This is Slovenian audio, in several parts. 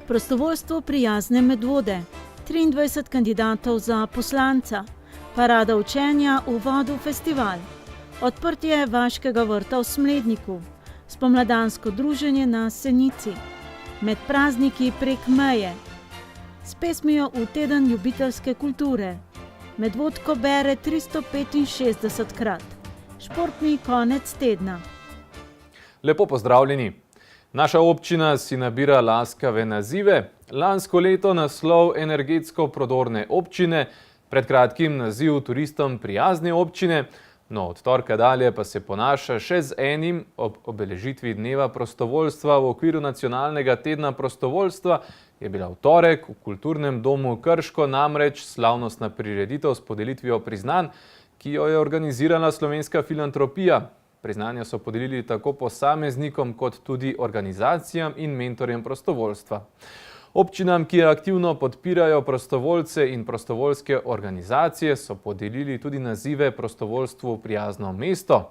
Prostovoljstvo prijazne Medvode, 23 kandidatov za poslanca, parada učenja v vodu festival, odprtje Vaškega vrta v Smledniku, spomladansko druženje na Senici, med prazniki prek meje, s pesmijo v teden ljubiteljske kulture, Medvodko bere 365krat, športni konec tedna. Lepo pozdravljeni. Naša občina si nabira laskave nazive. Lansko leto naslov energetsko prodorne občine, pred kratkim naziv turistom prijazne občine, no od torka dalje pa se ponaša še z enim ob obeležitvi dneva prostovoljstva v okviru nacionalnega tedna prostovoljstva. Je bila v torek v Kulturnem domu Krško namreč slavnostna prireditev s podelitvijo priznanj, ki jo je organizirala Slovenska filantropija. Priznanja so podelili tako posameznikom kot tudi organizacijam in mentorjem prostovoljstva. Občinam, ki aktivno podpirajo prostovoljce in prostovoljske organizacije, so podelili tudi nazive prostovoljstvu prijazno mesto.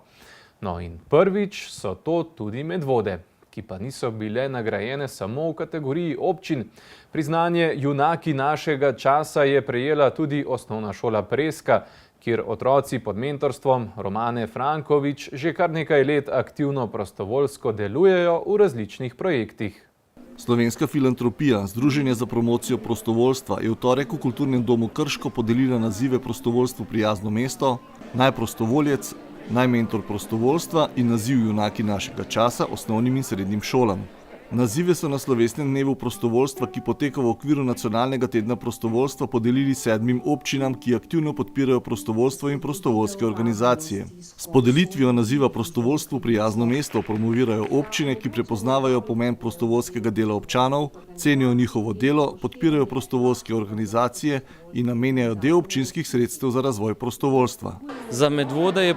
No in prvič so to tudi Medvode, ki pa niso bile nagrajene samo v kategoriji občin. Priznanje junaki našega časa je prejela tudi osnovna šola Preska, kjer otroci pod mentorstvom Romane Frankovič že kar nekaj let aktivno prostovoljsko delujejo v različnih projektih. Slovenska filantropija, Združenje za promocijo prostovoljstva, je v torek v Kulturnem domu Krško podelila nazive prostovoljstvu prijazno mesto, najprostovoljec, najmentor prostovoljstva in naziv junaki našega časa osnovnim in srednjim šolam. Nazive so na slovesnem dnevu prostovoljstva, ki poteka v okviru nacionalnega tedna prostovoljstva, podelili 7 občinam, ki aktivno podpirajo prostovoljstvo in prostovoljske organizacije. S podelitvijo naziva prostovoljstvu prijazno mesto promovirajo občine, ki prepoznavajo pomen prostovoljskega dela občanov, cenijo njihovo delo, podpirajo prostovoljske organizacije in namenjajo del občinskih sredstev za razvoj prostovoljstva. Za Medvode je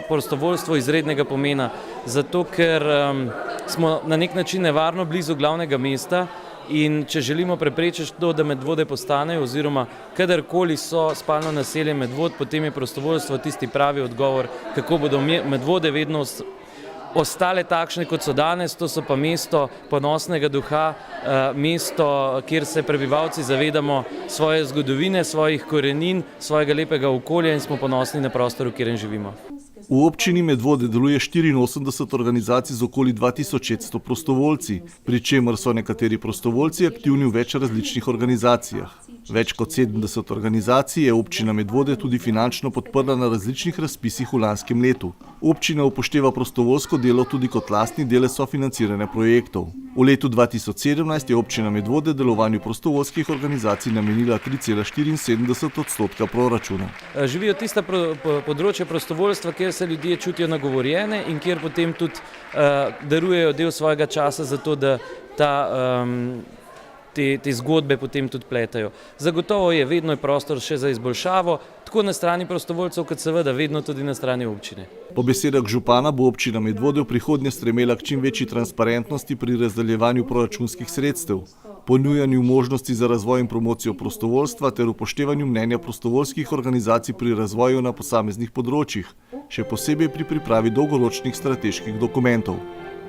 prostovoljstvo izrednega pomena, zato ker smo na nek način nevarno blizu glavnega mesta in če želimo preprečiti to, da Medvode postanejo oziroma kadarkoli so spalno naselje Medvod, potem je prostovoljstvo tisti pravi odgovor, kako bodo Medvode vedno ostale takšne, kot so danes. To so pa mesto ponosnega duha, mesto, kjer se prebivalci zavedamo svoje zgodovine, svojih korenin, svojega lepega okolja in smo ponosni na prostor, v katerem živimo. V občini Medvode deluje 84 organizacij z okoli 2600 prostovoljci, pri čemer so nekateri prostovoljci aktivni v več različnih organizacijah. Več kot 70 organizacij je občina Medvode tudi finančno podprla na različnih razpisih v lanskem letu. Občina upošteva prostovoljsko delo tudi kot lastni del sofinanciranja projektov. V letu 2017 je občina Medvode delovanju prostovoljskih organizacij namenila 3,74% proračuna. Živijo tista področja prostovoljstva, kjer se ljudje čutijo nagovorjene in kjer potem tudi darujejo del svojega časa za to, da te zgodbe potem tudi pletajo. Zagotovo je vedno prostor še za izboljšavo, tako na strani prostovoljcev, kot seveda vedno tudi na strani občine. Po besedah župana bo občina Medvode v prihodnje stremela k čim večji transparentnosti pri razdeljevanju proračunskih sredstev, ponujanju možnosti za razvoj in promocijo prostovoljstva ter upoštevanju mnenja prostovoljskih organizacij pri razvoju na posameznih področjih, še posebej pri pripravi dolgoročnih strateških dokumentov.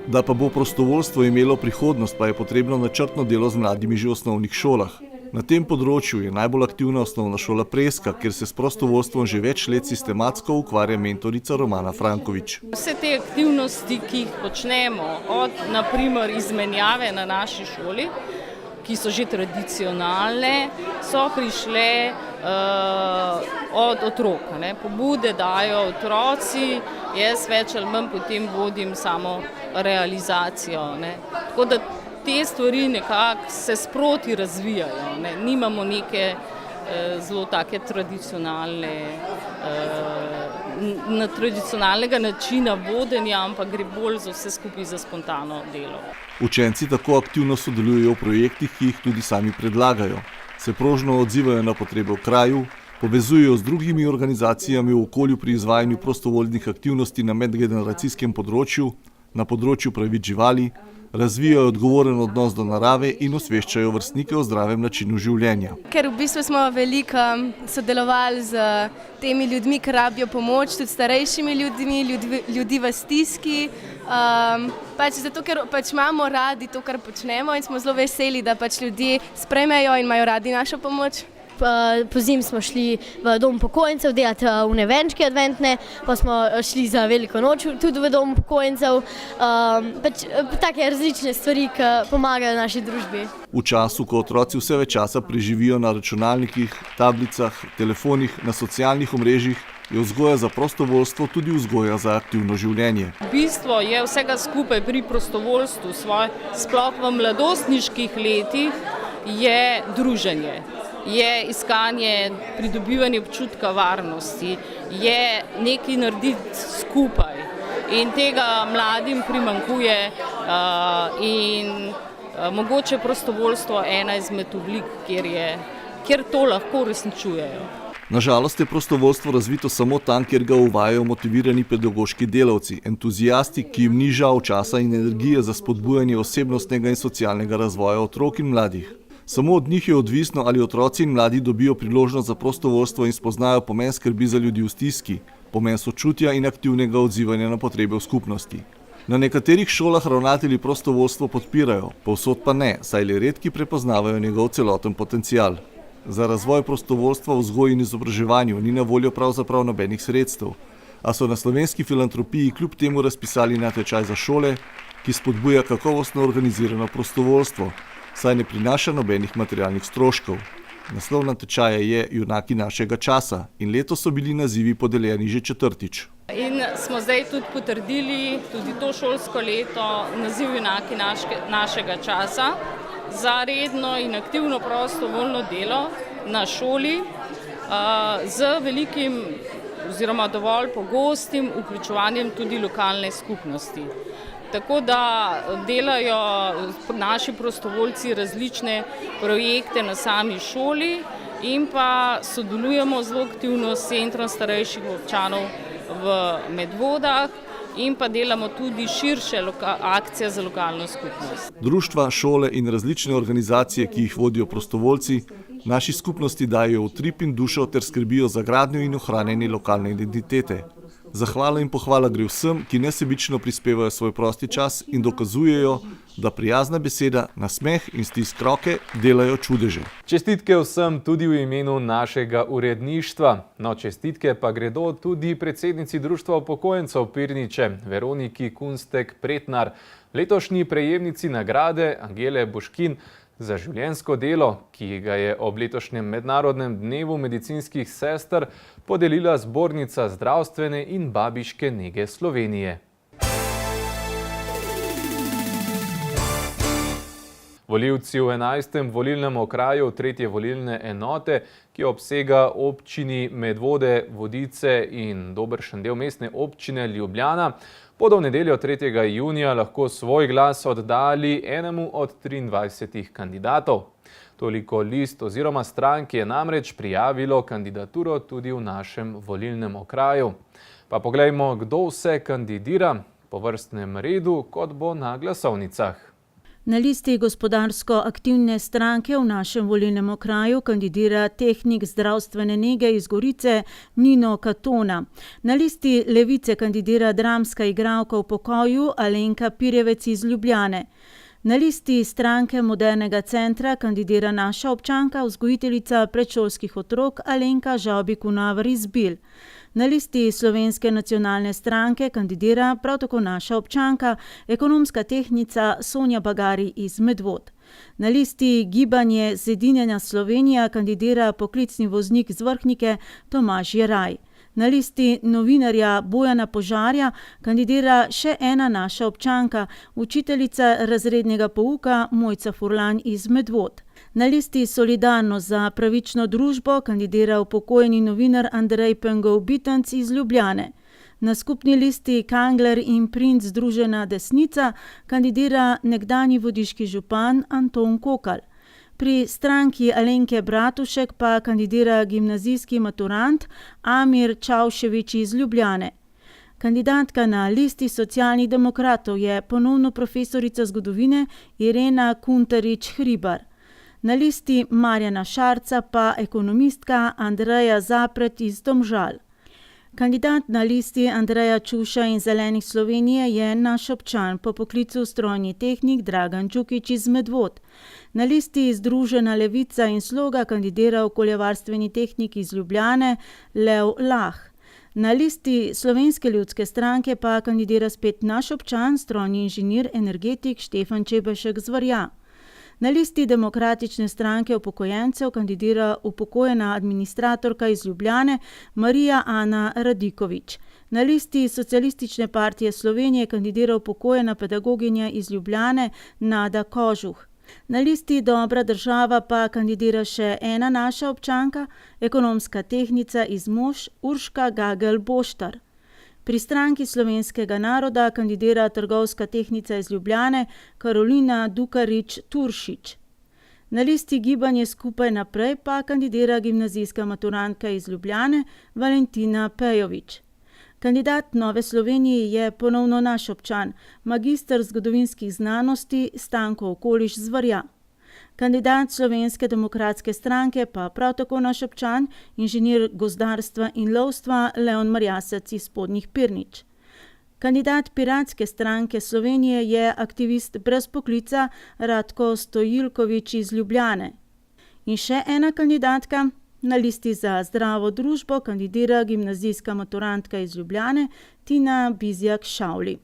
Da pa bo prostovoljstvo imelo prihodnost, pa je potrebno načrtno delo z mladimi že v osnovnih šolah. Na tem področju je najbolj aktivna osnovna šola Preska, kjer se s prostovoljstvom že več let sistematsko ukvarja mentorica Romana Frankovič. Vse te aktivnosti, ki jih počnemo, od naprimer izmenjave na naši šoli, ki so že tradicionalne, so prišle od otroka. Pobude dajo otroci, jaz več ali manj potem vodim samo realizacijo. Tako da te stvari nekako se sproti razvijajo. Nimamo neke zelo take tradicionalnega načina vodenja, ampak gre bolj za vse skupaj za spontano delo. Učenci tako aktivno sodelujejo v projektih, ki jih tudi sami predlagajo. Se prožno odzivajo na potrebe v kraju, povezujejo z drugimi organizacijami v okolju pri izvajanju prostovoljnih aktivnosti na medgeneracijskem področju, na področju pravic živali, Razvijajo odgovoren odnos do narave in osveščajo vrstnike o zdravem načinu življenja. Ker v bistvu smo veliko sodelovali z temi ljudmi, ki rabijo pomoč, tudi starejšimi ljudmi, ljudi v stiski. Zato, ker imamo radi to, kar počnemo in smo zelo veseli, da ljudje sprejmejo in imajo radi našo pomoč. Pozimi smo šli v dom upokojencev delati vnevenčke adventne, pa smo šli za veliko noč tudi v dom upokojencev. Take različne stvari, ki pomagajo naši družbi. V času, ko otroci vse več časa preživijo na računalnikih, tablicah, telefonih, na socialnih omrežjih, je vzgoja za prostovoljstvo tudi vzgoja za aktivno življenje. Bistvo je vsega skupaj pri prostovoljstvu, sploh v mladostniških letih, je druženje. Je iskanje, pridobivanje občutka varnosti, je nekaj narediti skupaj in tega mladim primanjkuje in mogoče prostovoljstvo ena izmed oblik, kjer to lahko uresničujejo. Nažalost je prostovoljstvo razvito samo tam, kjer ga uvajajo motivirani pedagoški delavci, entuzijasti, ki jim ni žal časa in energije za spodbujanje osebnostnega in socialnega razvoja otrok in mladih. Samo od njih je odvisno, ali otroci in mladi dobijo priložnost za prostovoljstvo in spoznajo pomen skrbi za ljudi v stiski, pomen sočutja in aktivnega odzivanja na potrebe v skupnosti. Na nekaterih šolah ravnatelji prostovoljstvo podpirajo, povsod pa ne, saj le redki prepoznavajo njegov celoten potencial. Za razvoj prostovoljstva v vzgoji in izobraževanju ni na voljo pravzaprav nobenih sredstev, a so na Slovenski filantropiji kljub temu razpisali natečaj za šole, ki spodbuja kakovostno organizirano prostovoljstvo, saj ne prinaša nobenih materialnih stroškov. Naslov natečaja je Junaki našega časa in letos so bili nazivi podeljeni že 4. In smo zdaj tudi potrdili tudi to šolsko leto naziv Junaki našega časa za redno in aktivno prostovoljno delo na šoli z velikim oziroma dovolj pogostim vključevanjem tudi lokalne skupnosti. Tako da delajo naši prostovoljci različne projekte na sami šoli in pa sodelujemo zelo aktivno s Centrom starejših občanov v Medvodah in pa delamo tudi širše akcije za lokalno skupnost. Društva, šole in različne organizacije, ki jih vodijo prostovoljci, naši skupnosti dajo utrip in dušo ter skrbijo za gradnjo in ohranjanje lokalne identitete. Zahvala in pohvala gre vsem, ki nesebično prispevajo svoj prosti čas in dokazujejo, da prijazna beseda, nasmeh in stisk roke delajo čudeže. Čestitke vsem tudi v imenu našega uredništva. No, čestitke pa gredo tudi predsednici Društva upokojencev Pirniče, Veroniki Kunstek-Pretnar, letošnji prejemnici nagrade Angele Boškin za življenjsko delo, ki ga je ob letošnjem mednarodnem dnevu medicinskih sester podelila Zbornica zdravstvene in babiške nege Slovenije. Volivci v 11. volilnem okraju 3. volilne enote, ki obsega občini Medvode, Vodice in dobršen del mestne občine Ljubljana, bodo v nedeljo 3. junija lahko svoj glas oddali enemu od 23 kandidatov. Toliko list oziroma strank je namreč prijavilo kandidaturo tudi v našem volilnem okraju. Pa poglejmo, kdo vse kandidira po vrstnem redu, kot bo na glasovnicah. Na listi gospodarsko aktivne stranke v našem volilnem okraju kandidira tehnik zdravstvene nege iz Gorice Nino Katona. Na listi Levice kandidira dramska igralka v pokoju Alenka Pirjevec iz Ljubljane. Na listi stranke Modernega centra kandidira naša občanka, vzgojiteljica predšolskih otrok Alenka Žavbi-Kunaver iz Bil. Na listi Slovenske nacionalne stranke kandidira prav tako naša občanka, ekonomska tehnica Sonja Bagari iz Medvod. Na listi Gibanje Zedinjena Slovenija kandidira poklicni voznik z Vrhnike Tomaž Jeraj. Na listi novinarja Bojana Požarja kandidira še ena naša občanka, učiteljica razrednega pouka Mojca Furlan iz Medvod. Na listi Solidarnost za pravično družbo kandidira upokojeni novinar Andrej Pengov-Bitenc iz Ljubljane. Na skupni listi Kangler in Princ Združena desnica kandidira nekdanji vodiški župan Anton Kokal. Pri stranki Alenke Bratušek pa kandidira gimnazijski maturant Amir Čavšević iz Ljubljane. Kandidatka na listi socialnih demokratov je ponovno profesorica zgodovine Irena Kuntarič-Hribar. Na listi Marjana Šarca pa ekonomistka Andreja Zapret iz Domžal. Kandidat na listi Andreja Čuša in Zelenih Slovenije je naš občan, po poklicu strojni tehnik Dragan Đukić iz Medvod. Na listi Združena levica in sloga kandidira okoljevarstveni tehnik iz Ljubljane Lev Lah. Na listi Slovenske ljudske stranke pa kandidira spet naš občan, strojni inženir, energetik Štefan Čebešek z Varja. Na listi Demokratične stranke upokojencev kandidira upokojena administratorka iz Ljubljane Marija Ana Radikovič. Na listi Socialistične partije Slovenije kandidira upokojena pedagoginja iz Ljubljane Nada Kožuh. Na listi Dobra država pa kandidira še ena naša občanka, ekonomska tehnica iz Mož Urška Gagel-Boštar. Pri stranki Slovenskega naroda kandidira trgovska tehnica iz Ljubljane Karolina Dukarič-Turšič. Na listi Gibanje skupaj naprej pa kandidira gimnazijska maturantka iz Ljubljane Valentina Pejovič. Kandidat Nove Slovenije je ponovno naš občan, magister zgodovinskih znanosti Stanko Okoliš z Varja. Kandidat Slovenske demokratske stranke pa prav tako naš občan, inženir gozdarstva in lovstva Leon Marjasec iz Spodnjih Pirnič. Kandidat Piratske stranke Slovenije je aktivist brez poklica Radko Stojilkovič iz Ljubljane. In še ena kandidatka. Na listi za zdravo družbo kandidira gimnazijska maturantka iz Ljubljane Tina Bizjak-Šavli.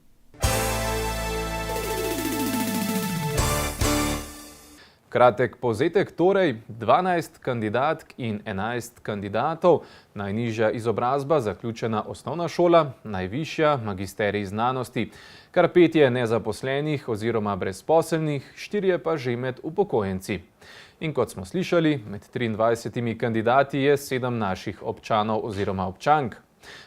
Kratek povzetek torej, 12 kandidatk in 11 kandidatov, najnižja izobrazba, zaključena osnovna šola, najvišja magisterij znanosti, kar 5 je nezaposlenih oziroma brezposelnih, 4 pa že med upokojenci. In kot smo slišali, med 23 kandidati je 7 naših občanov oziroma občank.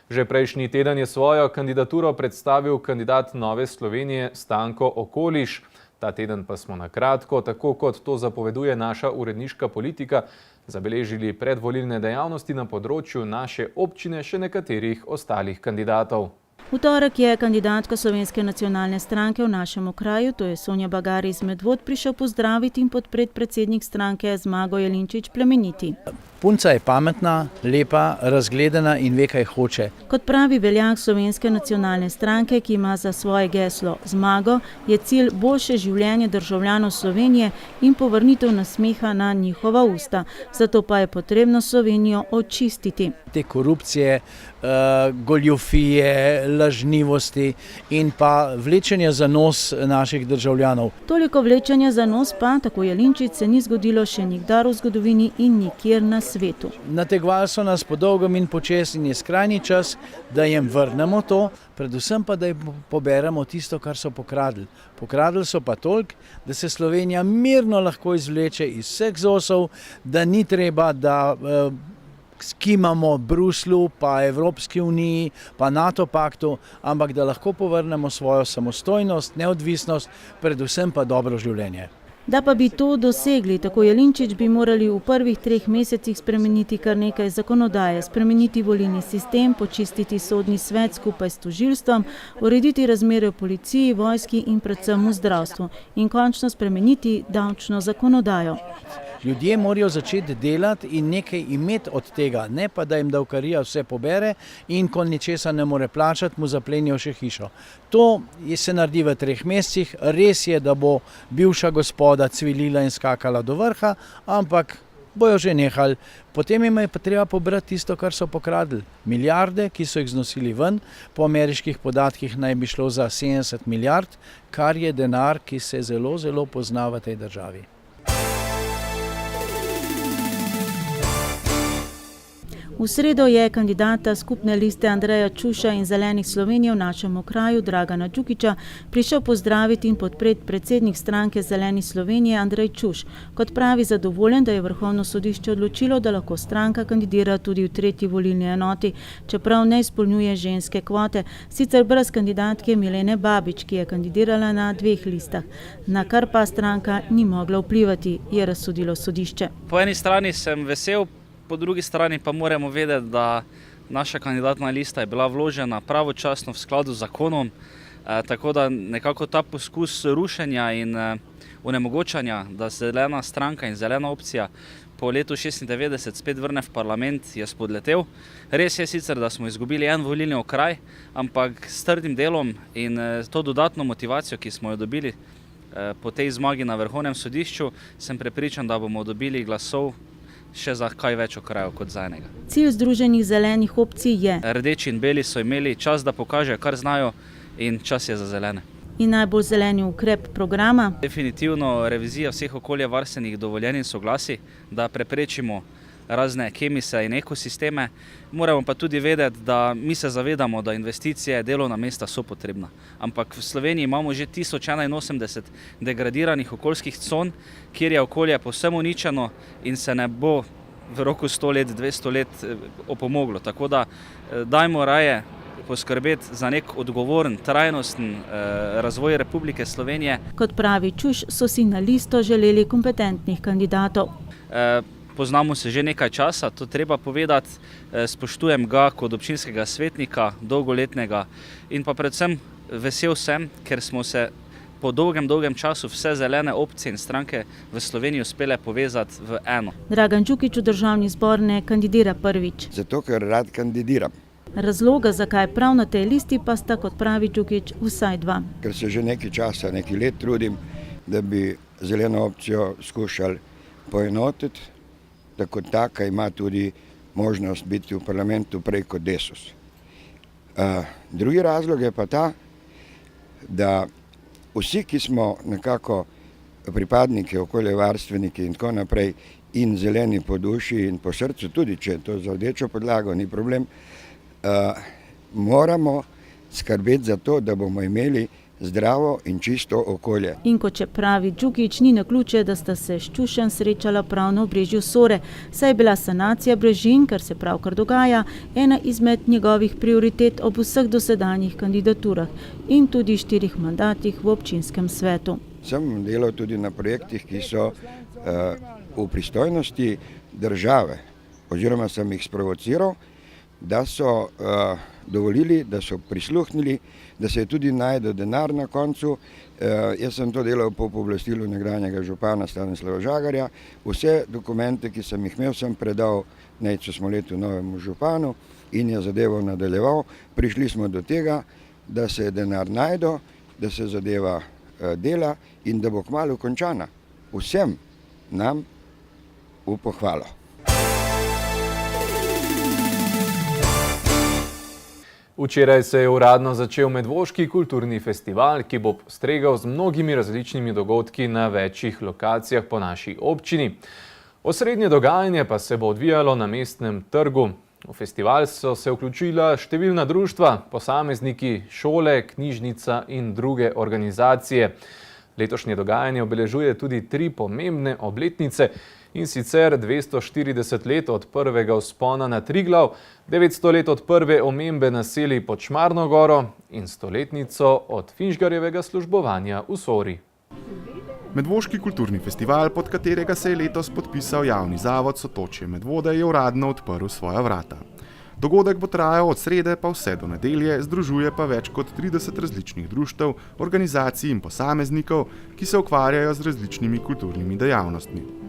Že prejšnji teden je svojo kandidaturo predstavil kandidat Nove Slovenije Stanko Okoliš. Ta teden pa smo na kratko, tako kot to zapoveduje naša uredniška politika, zabeležili predvolilne dejavnosti na področju naše občine še nekaterih ostalih kandidatov. V torek je kandidatka Slovenske nacionalne stranke v našem okraju, to je Sonja Bagari iz Medvod, prišel pozdraviti in podpreti predsednik stranke Zmago Jelinčič Plemeniti. Punca je pametna, lepa, razgledana in ve, kaj hoče. Kot pravi veljak Slovenske nacionalne stranke, ki ima za svoje geslo Zmago, je cilj boljše življenje državljanov Slovenije in povrnitev nasmeha na njihova usta. Zato pa je potrebno Slovenijo očistiti. Te korupcije, goljufije, lažnivosti in pa vlečenja za nos naših državljanov. Toliko vlečenja za nos pa, tako Jelinčič, se ni zgodilo še nikdar v zgodovini in nikjer na svetu. Nategovali so nas po dolgem in počez in je skrajni čas, da jim vrnemo to, predvsem pa, da jim poberemo tisto, kar so pokradli. Pokradli so pa toliko, da se Slovenija mirno lahko izvleče iz vseh zosov, da ni treba, da skimamo Bruslu, pa Evropski uniji, pa NATO paktu, ampak da lahko povrnemo svojo samostojnost, neodvisnost, predvsem pa dobro življenje. Da pa bi to dosegli, tako Jelinčič, bi morali v prvih 3 mesecih spremeniti kar nekaj zakonodaje, spremeniti volilni sistem, počistiti sodni svet skupaj s tožilstvom, urediti razmere v policiji, vojski in predvsem v zdravstvu in končno spremeniti davčno zakonodajo. Ljudje morajo začeti delati in nekaj imeti od tega, ne pa da jim davkarija vse pobere in ko ničesa ne more plačati, mu zaplenijo še hišo. To se naredi v 3 mesecih, res je, da bo bivša gospoda cvilila in skakala do vrha, ampak bojo že nehali. Potem jim je pa treba pobrati tisto, kar so pokradli. Milijarde, ki so jih znosili ven, po ameriških podatkih naj bi šlo za 70 milijard, kar je denar, ki se zelo, zelo pozna v tej državi. V sredo je kandidata skupne liste Andreja Čuša in Zelenih Slovenije v našem okraju Dragana Đukića prišel pozdraviti in podpreti predsednik stranke Zelenih Slovenije Andrej Čuš. Kot pravi, zadovoljen, da je Vrhovno sodišče odločilo, da lahko stranka kandidira tudi v 3. volilni enoti, čeprav ne izpolnjuje ženske kvote, sicer brez kandidatke Milene Babič, ki je kandidirala na 2 listah, na kar pa stranka ni mogla vplivati, je razsodilo sodišče. Po eni strani sem vesel, po drugi strani pa moramo vedeti, da Naša kandidatna lista je bila vložena pravočasno v skladu z zakonom, tako da nekako ta poskus rušenja in onemogočanja, da zelena stranka in zelena opcija po letu 96 spet vrne v parlament, je spodletel. Res je sicer, da smo izgubili en volilni okraj, ampak s trdim delom in to dodatno motivacijo, ki smo jo dobili po tej zmagi na Vrhovnem sodišču, sem prepričan, da bomo dobili glasov še za kaj več okrajev kot za enega. Cilj Združenih zelenih opcij je: Rdeči in beli so imeli čas, da pokažejo, kar znajo, in čas je za zelene. In najbolj zeleni ukrep programa? Definitivno revizija vseh okoljevarstvenih dovoljenj in soglasij, da preprečimo razne kemise in ekosisteme. Moramo pa tudi vedeti, da mi se zavedamo, da investicije, delovna mesta so potrebna. Ampak v Sloveniji imamo že 1081 degradiranih okoljskih con, kjer je okolje povsem uničeno in se ne bo v roku 100 let, 200 let opomoglo. Tako da dajmo raje poskrbeti za nek odgovoren, trajnosten razvoj Republike Slovenije. Kot pravi Čuš, so si na listo želeli kompetentnih kandidatov. Poznamo se že nekaj časa, to treba povedati, spoštujem ga kot občinskega svetnika, dolgoletnega, in pa predvsem vesel sem, ker smo se po dolgem času vse zelene opcije in stranke v Sloveniji uspele povezati v eno. Dragan Đukić v državni zbor ne kandidira prvič. Zato, ker rad kandidiram. Razloga, zakaj prav na tej listi, pa sta, kot pravi Đukić, vsaj dva. Ker se že nekaj časa, nekaj let trudim, da bi zeleno opcijo skušali poenotiti, da kot taka ima tudi možnost biti v parlamentu prej kot Desus. Drugi razlog je pa ta, da vsi, ki smo nekako pripadniki, okoljevarstveniki in tako naprej, in zeleni po duši in po srcu, tudi če je to za rdečo podlago, ni problem, moramo skrbeti za to, da bomo imeli zdravo in čisto okolje. In kot če pravi Đukić, ni naključje, da sta se s Čušem srečala prav na obrežju Sore, saj je bila sanacija brežin, kar se pravkar dogaja, ena izmed njegovih prioritet ob vseh dosedanjih kandidaturah in tudi 4 mandatih v občinskem svetu. Sem delal tudi na projektih, ki so v pristojnosti države, oziroma sem jih sprovociral, da so dovolili, da so prisluhnili, da se je tudi najdel denar na koncu. Jaz sem to delal po pooblastilu nekdanjega župana Stanislava Žagarja. Vse dokumente, ki sem jih imel, sem predal Nejcu Smoletu, novemu županu, in je zadevo nadaljeval. Prišli smo do tega, da se denar najdel, da se zadeva dela in da bo kmalu končana. Vsem nam v pohvalo. Včeraj se je uradno začel Medvoški kulturni festival, ki bo postregel z mnogimi različnimi dogodki na večjih lokacijah po naši občini. Osrednje dogajanje pa se bo odvijalo na Mestnem trgu. V festival so se vključila številna društva, posamezniki, šole, knjižnica in druge organizacije. Letošnje dogajanje obeležuje tudi 3 pomembne obletnice, in sicer 240 let od prvega vzpona na Triglav, 900 let od prve omembe naselij pod Šmarno goro in 100-letnico od Finžgarjevega službovanja v Sori. Medvoški kulturni festival, pod katerega se je letos podpisal javni zavod Sotočje Medvode, je uradno odprl svoja vrata. Dogodek bo trajal od srede pa vse do nedelje, združuje pa več kot 30 različnih društev, organizacij in posameznikov, ki se ukvarjajo z različnimi kulturnimi dejavnostmi.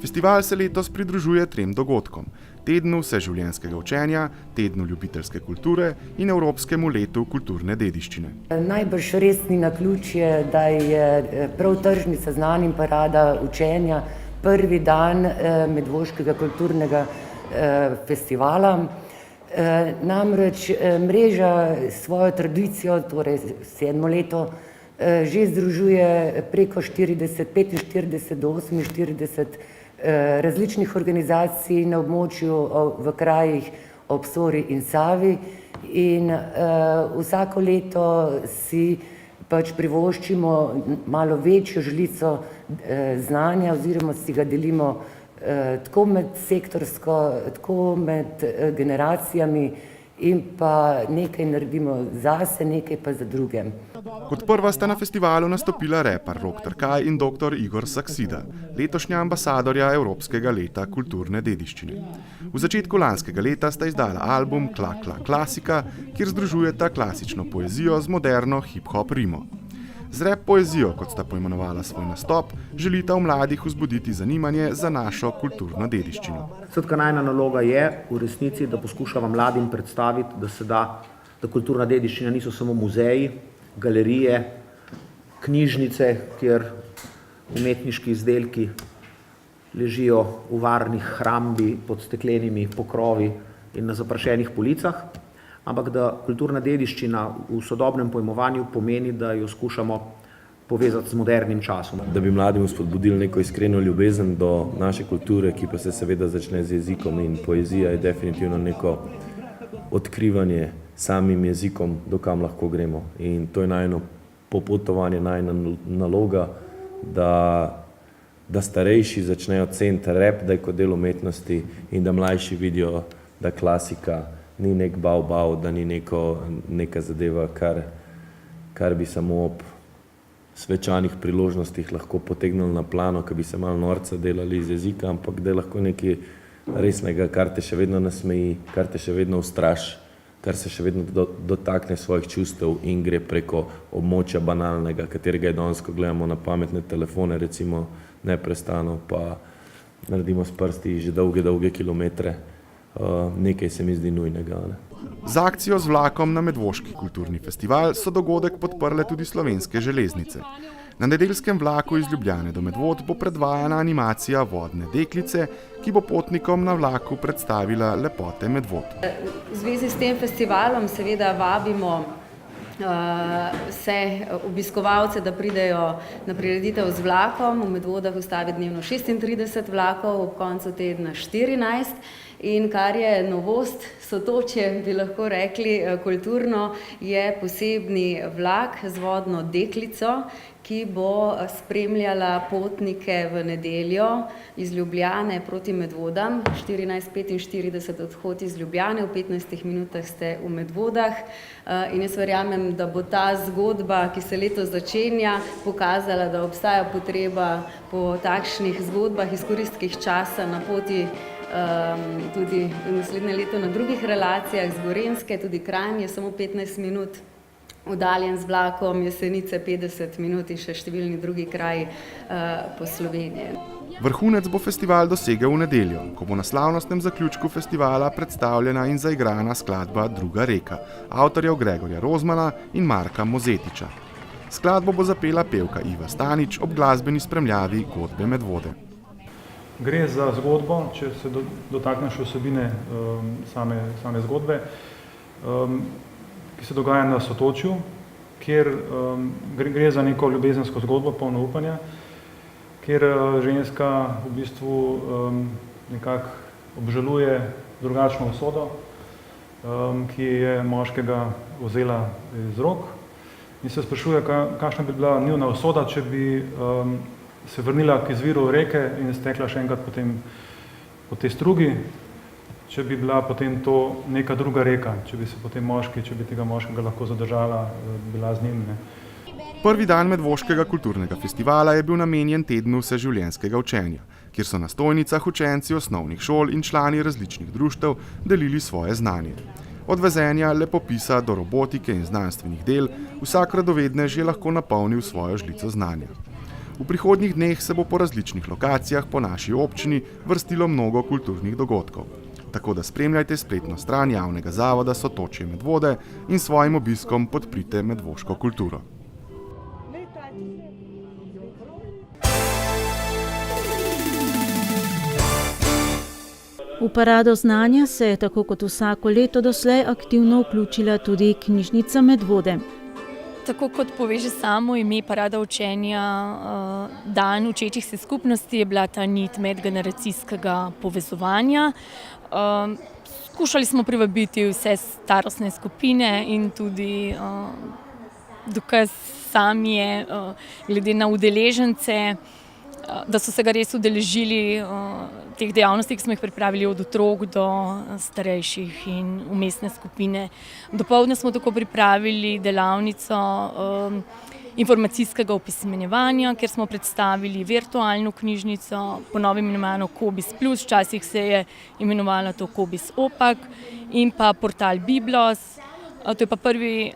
Festival se letos pridružuje 3 dogodkom: Tednu vseživljenjskega učenja, Tednu ljubiteljske kulture in Evropskemu letu kulturne dediščine. Najbrž res ni naključje, da je prav tržnica znanj in parada učenja prvi dan Medvoškega kulturnega festivala. Namreč mreža svojo tradicijo, torej 7. leto, že združuje preko 45 do 48 različnih organizacij na območju v krajih ob Sori in Savi, in vsako leto si pač privoščimo malo večjo žlico znanja oziroma si ga delimo tako med sektorsko, tako med generacijami, in pa nekaj naredimo zase, nekaj pa za druge. Kot prva sta na festivalu nastopila reper Rok Trkaj in dr. Igor Saksida, letošnja ambasadorja Evropskega leta kulturne dediščine. V začetku lanskega leta sta izdala album Kla Kla Klasika, kjer združujeta klasično poezijo z moderno hip-hop rimo. Z rap poezijo, kot sta poimenovala svoj nastop, želita v mladih vzbuditi zanimanje za našo kulturno dediščino. Skratka, najna naloga je v resnici, da poskušava mladim predstaviti, da kulturna dediščina niso samo muzeji, galerije, knjižnice, kjer umetniški izdelki ležijo v varnih hrambi pod steklenimi pokrovi in na zaprašenih policah, ampak da kulturna dediščina v sodobnem pojmovanju pomeni, da jo skušamo povezati z modernim časom. Da bi mladim spodbudili neko iskreno ljubezen do naše kulture, ki pa se seveda začne z jezikom, in poezija je definitivno neko odkrivanje samim jezikom, do kam lahko gremo. In to je najno popotovanje, najna naloga, da starejši začnejo ceniti rap, da je kot del umetnosti, in da mlajši vidijo, da klasika ni nek bav, da ni neka zadeva, kar bi samo ob svečanih priložnostih lahko potegnili na plano, ki bi se malo norca delali iz jezika, ampak da je lahko nekaj resnega, kar te še vedno nasmeji, kar te še vedno ustraši, kar se še vedno dotakne svojih čustev in gre preko območja banalnega, katerega je danes, ko gledamo na pametne telefone, recimo neprestano, pa naredimo s prsti že dolge kilometre. Nekaj se mi zdi nujnega. Z akcijo z vlakom na Medvoški kulturni festival so dogodek podprle tudi Slovenske železnice. Na nedeljskem vlaku iz Ljubljane do Medvod bo predvajana animacija Vodne deklice, ki bo potnikom na vlaku predstavila lepote Medvod. V zvezi s tem festivalom seveda vabimo vse obiskovalce, da pridejo na prireditev z vlakom. V Medvodah ustavi dnevno 36 vlakov, ob koncu tedna 14. In kar je novost, Sotočje, bi lahko rekli kulturno, je posebni vlak z vodno deklico, ki bo spremljala potnike v nedeljo iz Ljubljane proti Medvodam. 14:45 odhod iz Ljubljane, v 15 minutah ste v Medvodah. In jaz verjamem, da bo ta zgodba, ki se letos začenja, pokazala, da obstaja potreba po takšnih zgodbah izkoristkih časa na poti tudi naslednje leto na drugih relacijah z Gorenjske, tudi Kranj je samo 15 minut oddaljen z vlakom, Jesenice 50 minut in še številni drugi kraji po Sloveniji. Vrhunec bo festival dosegel v nedeljo, ko bo na slavnostnem zaključku festivala predstavljena in zaigrana skladba Druga reka, avtorjev Gregorja Rozmana in Marka Mozetiča. Skladbo bo zapela pevka Iva Stanič ob glasbeni spremljavi Godbe Medvode. Gre za zgodbo, če se dotakneš vsebine same zgodbe, ki se dogaja na Sotočju, kjer gre za neko ljubezensko zgodbo, polno upanja, kjer ženska v bistvu nekako obžaluje drugačno usodo, ki je moškega vzela iz rok in se sprašuje, kakšna bi bila njuna usoda, če bi se vrnila k izviru reke in stekla še enkrat po tej strugi, če bi bila potem to neka druga reka, če bi tega moškega lahko zadržala, bila z njim. Prvi dan Medvoškega kulturnega festivala je bil namenjen tednu vseživljenjskega učenja, kjer so na stojnicah učenci osnovnih šol in člani različnih društev delili svoje znanje. Od vezenja, lepopisa do robotike in znanstvenih del, vsak radovednež je lahko napolnil svojo žlico znanja. V prihodnjih dneh se bo po različnih lokacijah po naši občini vrstilo mnogo kulturnih dogodkov. Tako da spremljajte spletno stran javnega zavoda Sotočje Medvode in svojim obiskom podprite medvoško kulturo. V parado znanja se je tako kot vsako leto doslej aktivno vključila tudi knjižnica Medvode. Tako kot pove že samo ime Parada učenja, dan učečih se skupnosti je bila ta nit medgeneracijskega povezovanja. Skušali smo privabiti vse starostne skupine in tudi dokaz sam je, glede na udeležence, da so se ga res udeležili teh dejavnosti, ki smo jih pripravili od otrok do starejših in umestne skupine. Dopoldne smo tako pripravili delavnico informacijskega opismenjevanja, kjer smo predstavili virtualno knjižnico, po novem imenovano Kobis Plus, včasih se je imenovala to Kobis Opak, in pa portal Biblos, to je pa prvi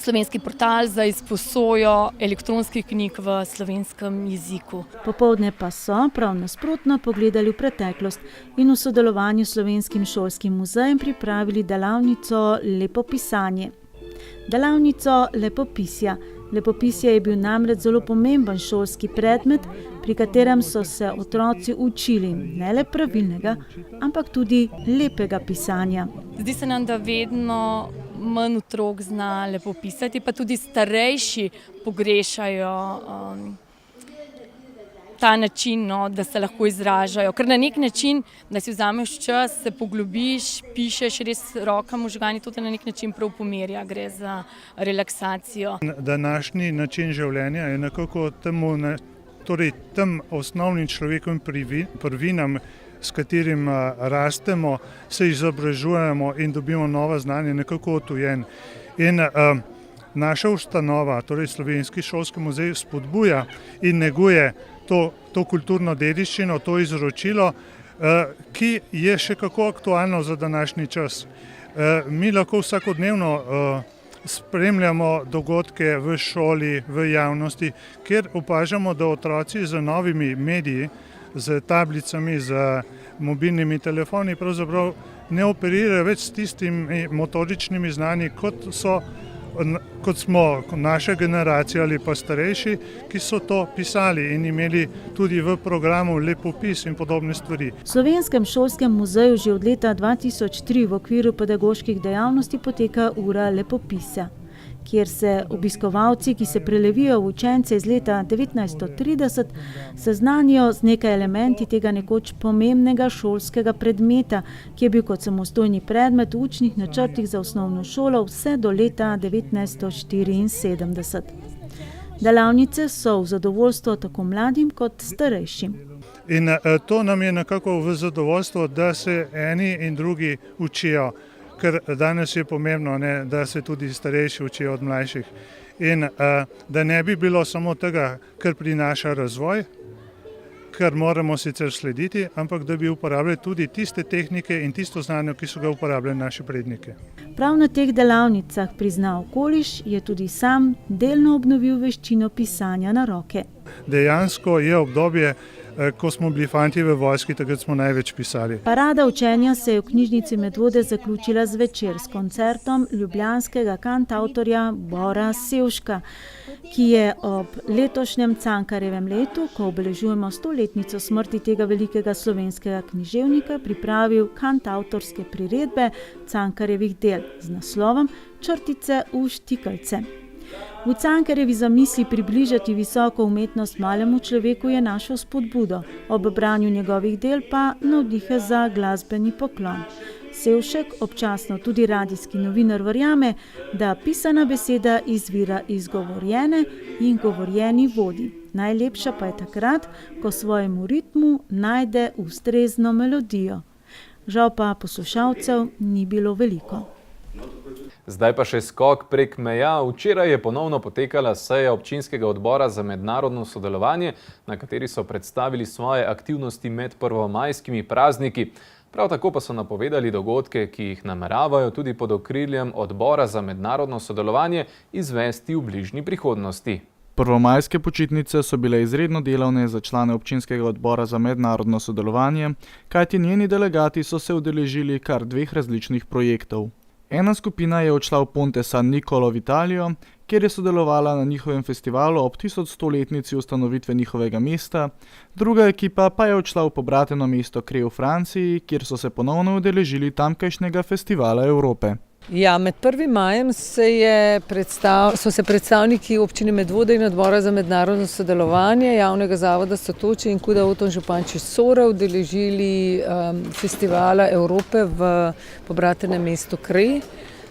slovenski portal za izposojo elektronskih knjig v slovenskem jeziku. Popoldne pa so prav nasprotno pogledali v preteklost in v sodelovanju s Slovenskim šolskim muzejem pripravili delavnico Lepopisanje. Delavnico lepopisja. Lepopisje je bil namreč zelo pomemben šolski predmet, pri katerem so se otroci učili ne le pravilnega, ampak tudi lepega pisanja. Zdi se nam, da vedno manj otrok zna lepo pisati, pa tudi starejši pogrešajo ta način, da se lahko izražajo. Ker na nek način, da si vzameš čas, se poglobiš, pišeš, res roka, možgani, to te na nek način prav pomerja, gre za relaksacijo. Današnji način življenja je nekako tem osnovnim človekovim prvinam, s katerim rastemo, se izobražujemo in dobimo nova znanja, nekako odtujen. In naša ustanova, torej Slovenski šolski muzej, spodbuja in neguje to kulturno dediščino, to izročilo, ki je še kako aktualno za današnji čas. Mi lahko vsakodnevno spremljamo dogodke v šoli, v javnosti, kjer opažamo, da otroci z novimi mediji, z tablicami, z mobilnimi telefoni pravzaprav ne operirajo več s tistimi motoričnimi znanji, kot smo naša generacija ali pa starejši, ki so to pisali in imeli tudi v programu lepopis in podobne stvari. V Slovenskem šolskem muzeju že od leta 2003 v okviru pedagoških dejavnosti poteka ura lepopisa, kjer se obiskovalci, ki se prelevijo v učence iz leta 1930, seznanijo z nekaj elementi tega nekoč pomembnega šolskega predmeta, ki je bil kot samostojni predmet v učnih načrtih za osnovno šolo vse do leta 1974. Delavnice so v zadovoljstvo tako mladim kot starejšim. In to nam je nekako v zadovoljstvo, da se eni in drugi učijo. Ker danes je pomembno, da se tudi starejši učijo od mlajših. In da ne bi bilo samo tega, kar prinaša razvoj, kar moramo sicer slediti, ampak da bi uporabljali tudi tiste tehnike in tisto znanje, ki so ga uporabljali naši predniki. Prav na teh delavnicah, prizna Okoliš, je tudi sam delno obnovil veščino pisanja na roke. Dejansko je obdobje, ko smo bili fantje v vojski, takrat smo največ pisali. Parada učenja se je v knjižnici Medvode zaključila zvečer s koncertom ljubljanskega kantavtorja Bora Sevška, ki je ob letošnjem Cankarjevem letu, ko obeležujemo 100-letnico smrti tega velikega slovenskega književnika, pripravil kantavtorske priredbe Cankarjevih del z naslovom Črtice v štikelce. V Cankarjevi zamisli približati visoko umetnost malemu človeku je našel spodbudo, ob branju njegovih del pa navdiha za glasbeni poklon. Sevšek, občasno tudi radijski novinar, verjame, da pisana beseda izvira iz govorjene in govorjeni vodi. Najlepša pa je takrat, ko svojemu ritmu najde ustrezno melodijo. Žal pa poslušalcev ni bilo veliko. Zdaj pa še skok prek meja. Včeraj je ponovno potekala seja občinskega odbora za mednarodno sodelovanje, na kateri so predstavili svoje aktivnosti med prvomajskimi prazniki. Prav tako pa so napovedali dogodke, ki jih nameravajo tudi pod okriljem odbora za mednarodno sodelovanje izvesti v bližnji prihodnosti. Prvomajske počitnice so bile izredno delavne za člane občinskega odbora za mednarodno sodelovanje, kajti njeni delegati so se udeležili kar 2 različnih projektov. Ena skupina je odšla v Ponte San Nicolo v Italijo, kjer je sodelovala na njihovem festivalu ob 1100-letnici ustanovitve njihovega mesta, druga ekipa pa je odšla v pobrateno mesto Kre v Franciji, kjer so se ponovno udeležili tamkajšnjega festivala Evrope. Ja, med 1. majem so se predstavniki občine Medvode in odbora za mednarodno sodelovanje javnega zavoda Sotočje in Kuda Oton Županči Sora udeležili festivala Evrope v pobratenem mestu Kre.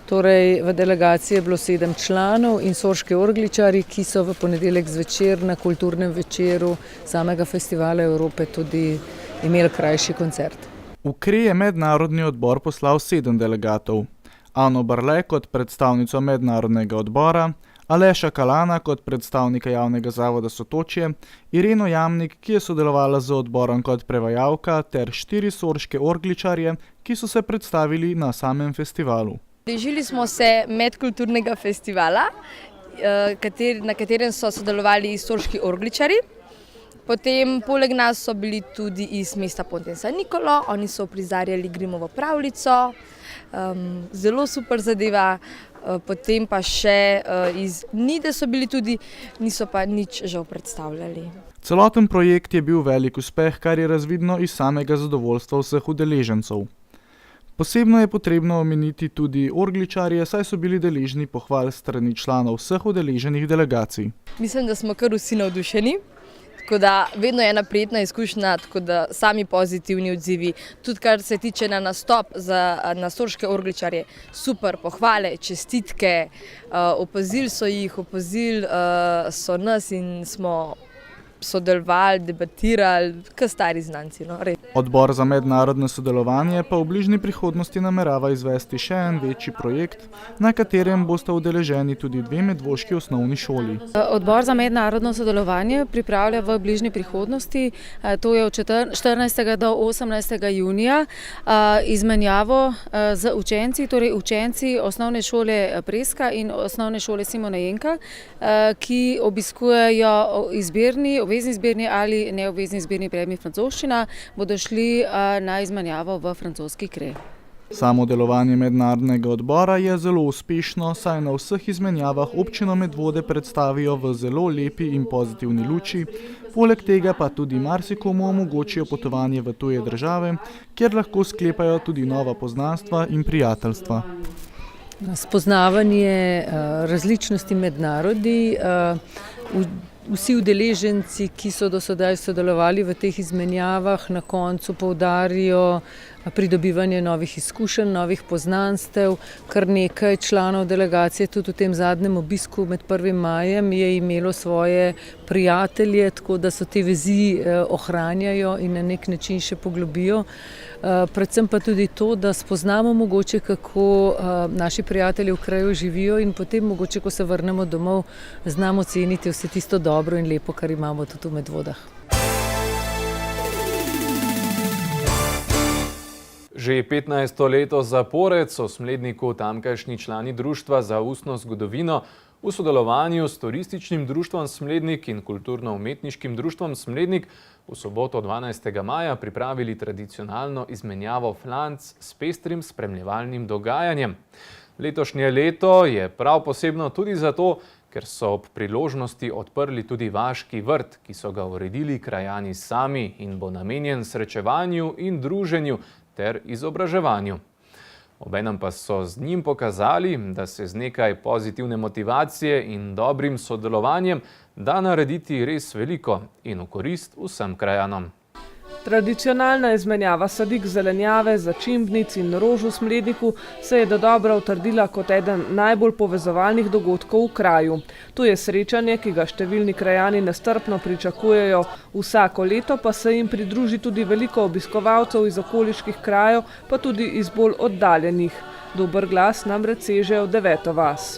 Torej, v delegaciji je bilo 7 članov in sorški orgličari, ki so v ponedeljek zvečer na kulturnem večeru samega festivala Evrope tudi imeli krajši koncert. V Kre je mednarodni odbor poslal 7 delegatov. Ano Barle kot predstavnico mednarodnega odbora, Aleša Kalana kot predstavnika javnega zavoda Sotočje, Ireno Jamnik, ki je sodelovala z odborom kot prevajalka, ter 4 sorške orgličarje, ki so se predstavili na samem festivalu. Udeležili smo se medkulturnega festivala, na katerem so sodelovali sorški orgličari. Potem poleg nas so bili tudi iz mesta Ponte San Nicolo, oni so uprizarjali Grimovo pravljico, zelo super zadeva. Potem pa še iz Nide so bili tudi, niso pa nič žal predstavljali. Celoten projekt je bil velik uspeh, kar je razvidno iz samega zadovoljstva vseh udeležencev. Posebno je potrebno omeniti tudi orgličarje, saj so bili deležni pohval strani članov vseh udeleženih delegacij. Mislim, da smo kar vsi navdušeni. Tako da vedno je ena prijetna izkušnja, tako da sami pozitivni odzivi. Tudi kar se tiče na nastop na sorške orgličarje, super, pohvale, čestitke, opazili so jih, opazili so nas in smo sodelovali, debatirali, kot stari znanci. No, Odbor za mednarodno sodelovanje pa v bližnji prihodnosti namerava izvesti še en večji projekt, na katerem bosta udeleženi tudi 2 medvoški osnovni šoli. Odbor za mednarodno sodelovanje pripravlja v bližnji prihodnosti, to je od 14. do 18. junija, izmenjavo z učenci, torej učenci osnovne šole Preska in osnovne šole Simona Jenka, ki obiskujejo obvezni izbirni ali neobvezni izbirni predmet francoščina, bodo šli na izmenjavo v francoski Kre. Samo delovanje mednarodnega odbora je zelo uspešno, saj na vseh izmenjavah občino Medvode predstavijo v zelo lepi in pozitivni luči, poleg tega pa tudi marsikomu omogočijo potovanje v tuje države, kjer lahko sklepajo tudi nova poznanstva in prijateljstva. Spoznavanje različnosti med narodi, vsi udeleženci, ki so do sedaj sodelovali v teh izmenjavah, na koncu poudarijo pridobivanje novih izkušenj, novih poznanstev. Kar nekaj članov delegacije tudi v tem zadnjem obisku med 1. majem je imelo svoje prijatelje, tako da so te vezi ohranjajo in na nek način še poglobijo. Predvsem pa tudi to, da spoznamo mogoče, kako naši prijatelji v kraju živijo in potem mogoče, ko se vrnemo domov, znamo ceniti vse tisto dobro in lepo, kar imamo tudi v Medvodah. Že 15. leto zapored so v Smledniku tamkajšnji člani Društva za ustno zgodovino v sodelovanju s Turističnim društvom Smlednik in Kulturno-umetniškim društvom Smlednik v soboto 12. maja pripravili tradicionalno izmenjavo flanc s pestrim spremljevalnim dogajanjem. Letošnje leto je prav posebno tudi zato, ker so ob priložnosti odprli tudi vaški vrt, ki so ga uredili krajani sami in bo namenjen srečevanju in druženju ter izobraževanju. Obenem pa so z njim pokazali, da se z nekaj pozitivne motivacije in dobrim sodelovanjem da narediti res veliko in v korist vsem krajanom. Tradicionalna izmenjava sadik, zelenjave, začimbnic in rož v Smledniku se je dodobra utrdila kot eden najbolj povezovalnih dogodkov v kraju. To je srečanje, ki ga številni krajani nestrpno pričakujejo. Vsako leto pa se jim pridruži tudi veliko obiskovalcev iz okoliških krajev, pa tudi iz bolj oddaljenih. Dober glas namreč seže v 9. vas.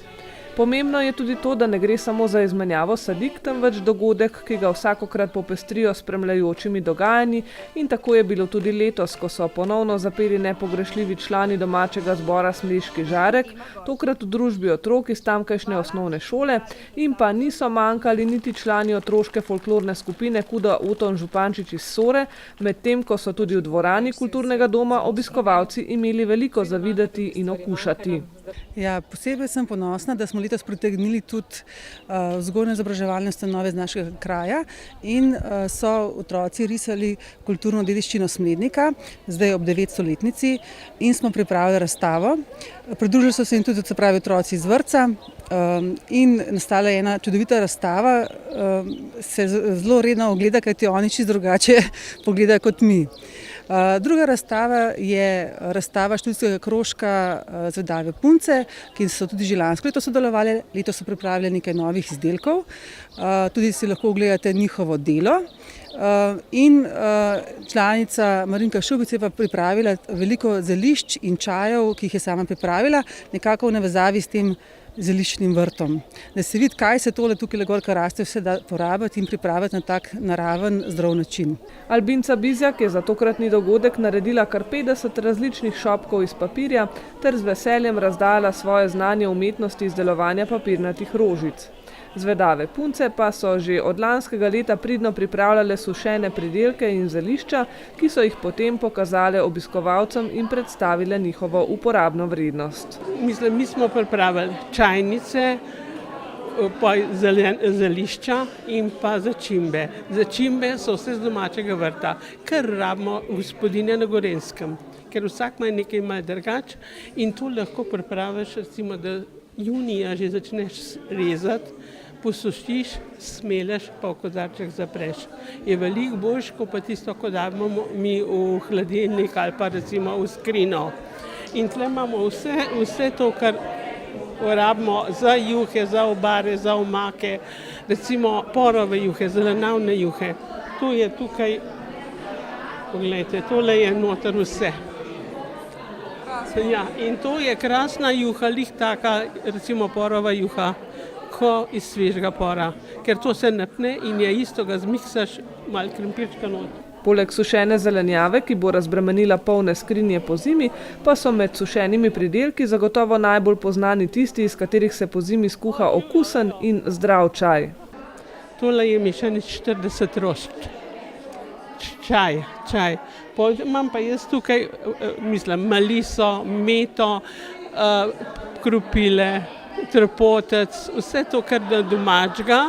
Pomembno je tudi to, da ne gre samo za izmenjavo sadik, temveč dogodek, ki ga vsakokrat popestrijo spremljajočimi dogajanji, in tako je bilo tudi letos, ko so ponovno zapeli nepogrešljivi člani domačega zbora Smleški žarek, tokrat v družbi otrok iz tamkajšnje osnovne šole, in pa niso manjkali niti člani otroške folklorne skupine Kuda Oton Župančič iz Sore, medtem ko so tudi v dvorani kulturnega doma obiskovalci imeli veliko za videti in okušati. Ja, posebej sem ponosna, da smo letos pritegnili tudi vzgojno-izobraževalne ustanove z našega kraja in so otroci risali kulturno dediščino Smlednika, zdaj ob 900-letnici, in smo pripravili razstavo. Pridružili so se jim tudi otroci iz vrtca in nastala je ena čudovita razstava, se zelo redno ogleda, kajti oni čisto drugače pogledajo kot mi. Druga razstava je razstava študijskega krožka Zvedave punce. punce, ki so tudi že lansko leto sodelovali, letos so pripravili nekaj novih izdelkov, tudi si lahko ogledate njihovo delo. In članica Marinka Šubic je pa pripravila veliko zelišč in čajev, ki jih je sama pripravila, nekako v navezavi s tem zeliščnim vrtom. Da se vidi, kaj se tole tukaj gor, kar raste, vse da porabiti in pripraviti na tak naraven, zdrav način. Albinca Bizjak je za tokratni dogodek naredila kar 50 različnih šopkov iz papirja ter z veseljem razdala svoje znanje umetnosti izdelovanja papirnatih rožic. Zvedave punce pa so že od lanskega leta pridno pripravljale sušene pridelke in zelišča, ki so jih potem pokazale obiskovalcem in predstavile njihovo uporabno vrednost. Mi smo pripravili čajnice, pa zelišča in pa začimbe. Začimbe so vse z domačega vrta, kar rabimo gospodinja na Gorenjskem, ker vsak ima nekaj malo drugače in to lahko pripraviš, recimo, da junija že začneš rezati, posušiš, smeleš, pa v kozarček zapreš. Je veliko boljše, kot pa tisto, ko damo mi v hladilnik ali pa recimo v skrino. In tle imamo vse to, kar rabimo za juhe, za obare, za omake, recimo porove juhe, zelenavne juhe. To je tukaj, pogledajte, tole je noter vse. Ja, in to je krasna juha, lih taka, recimo porova juha, ko iz svežega pora, ker to se napne in je isto, ga zmiksaš, malo krempirčka not. Poleg sušene zelenjave, ki bo razbremenila polne skrinje po zimi, pa so med sušenimi pridelki zagotovo najbolj poznani tisti, iz katerih se po zimi skuha okusen in zdrav čaj. Tole je mešanic 40 rož. Čaj. Imam pa jaz tukaj, meliso, meto, krupile, trpotec, vse to, kar da domačega.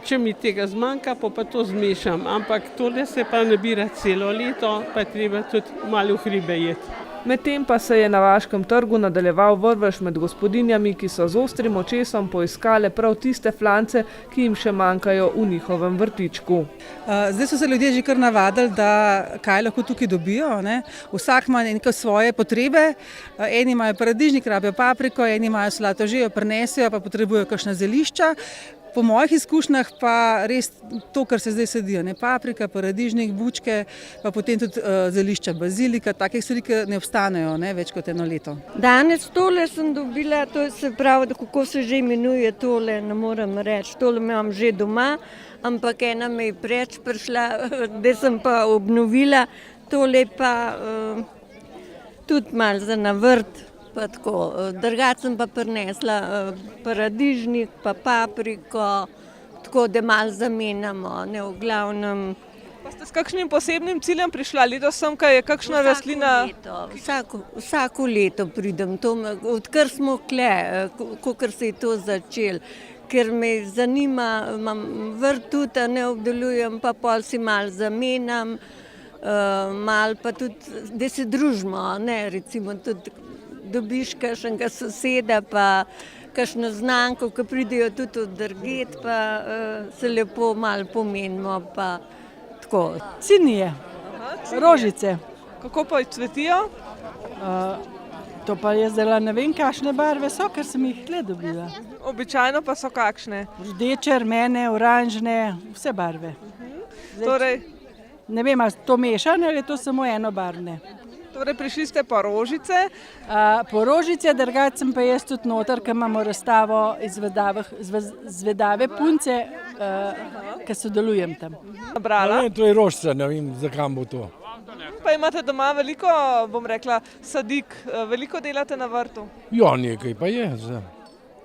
Če mi tega zmanjka, pa to zmešam. Ampak tole se pa nabira celo leto, pa treba tudi malo v hribe jeti. Medtem pa se je na Vaškem trgu nadaljeval vrvež med gospodinjami, ki so z ostrim očesom poiskale prav tiste flance, ki jim še manjkajo v njihovem vrtičku. Zdaj so se ljudje že kar navadili, da kaj lahko tukaj dobijo. Vsak ima neke svoje potrebe. Eni imajo paradižnik, rabijo papriko, eni imajo solato že, jo prinesejo, pa potrebujejo kakšna zelišča. Po mojih izkušnjah pa res to, kar se zdaj sadijo, paprika, paradižnik, bučke, pa potem tudi zelišča, bazilika, takih stvari, ki ne obstanejo več kot eno leto. Danes tole sem dobila, to se pravi, kako se že imenuje tole, ne morem reči, tole imam že doma, ampak ena me je preč prišla, da sem pa obnovila, tole pa tudi malo za na vrt. Drugače sem pa prinesla paradižnik, pa papriko, tako da malo zamenjamo, v glavnem. Pa ste s kakšnim posebnim ciljem prišla? Letos sem, kaj je kakšna rastlina? Vsako leto pridem, odkar smo kle, kakor se je to začelo. Ker me zanima, imam vrt tudi, ne obdelujem, pa pol si malo zamenjam, malo pa tudi, da se družimo, recimo tudi dobiš kakšnega soseda, pa kakšno znanko, ki pridejo tudi od drugod, pa se lepo malo pomenimo, pa tako. Cinije, rožice. Kako pa cvetijo? To pa je zdaj ne vem, kakšne barve so, ker sem jih tle dobila. Običajno pa so kakšne? Rdeče, rumene, oranžne, vse barve. Torej? Ne vem, ali to mešane ali to samo enobarvne. Torej, prišli ste po rožice? Po rožice, drugače sem pa jaz tudi noter, ker imamo razstavo zvedave punce, ki sodelujem tam. Brala? To je rožica, ne vem, zakam bo to. Pa imate doma veliko, bom rekla, sadik, veliko delate na vrtu? Ja, nekaj pa je,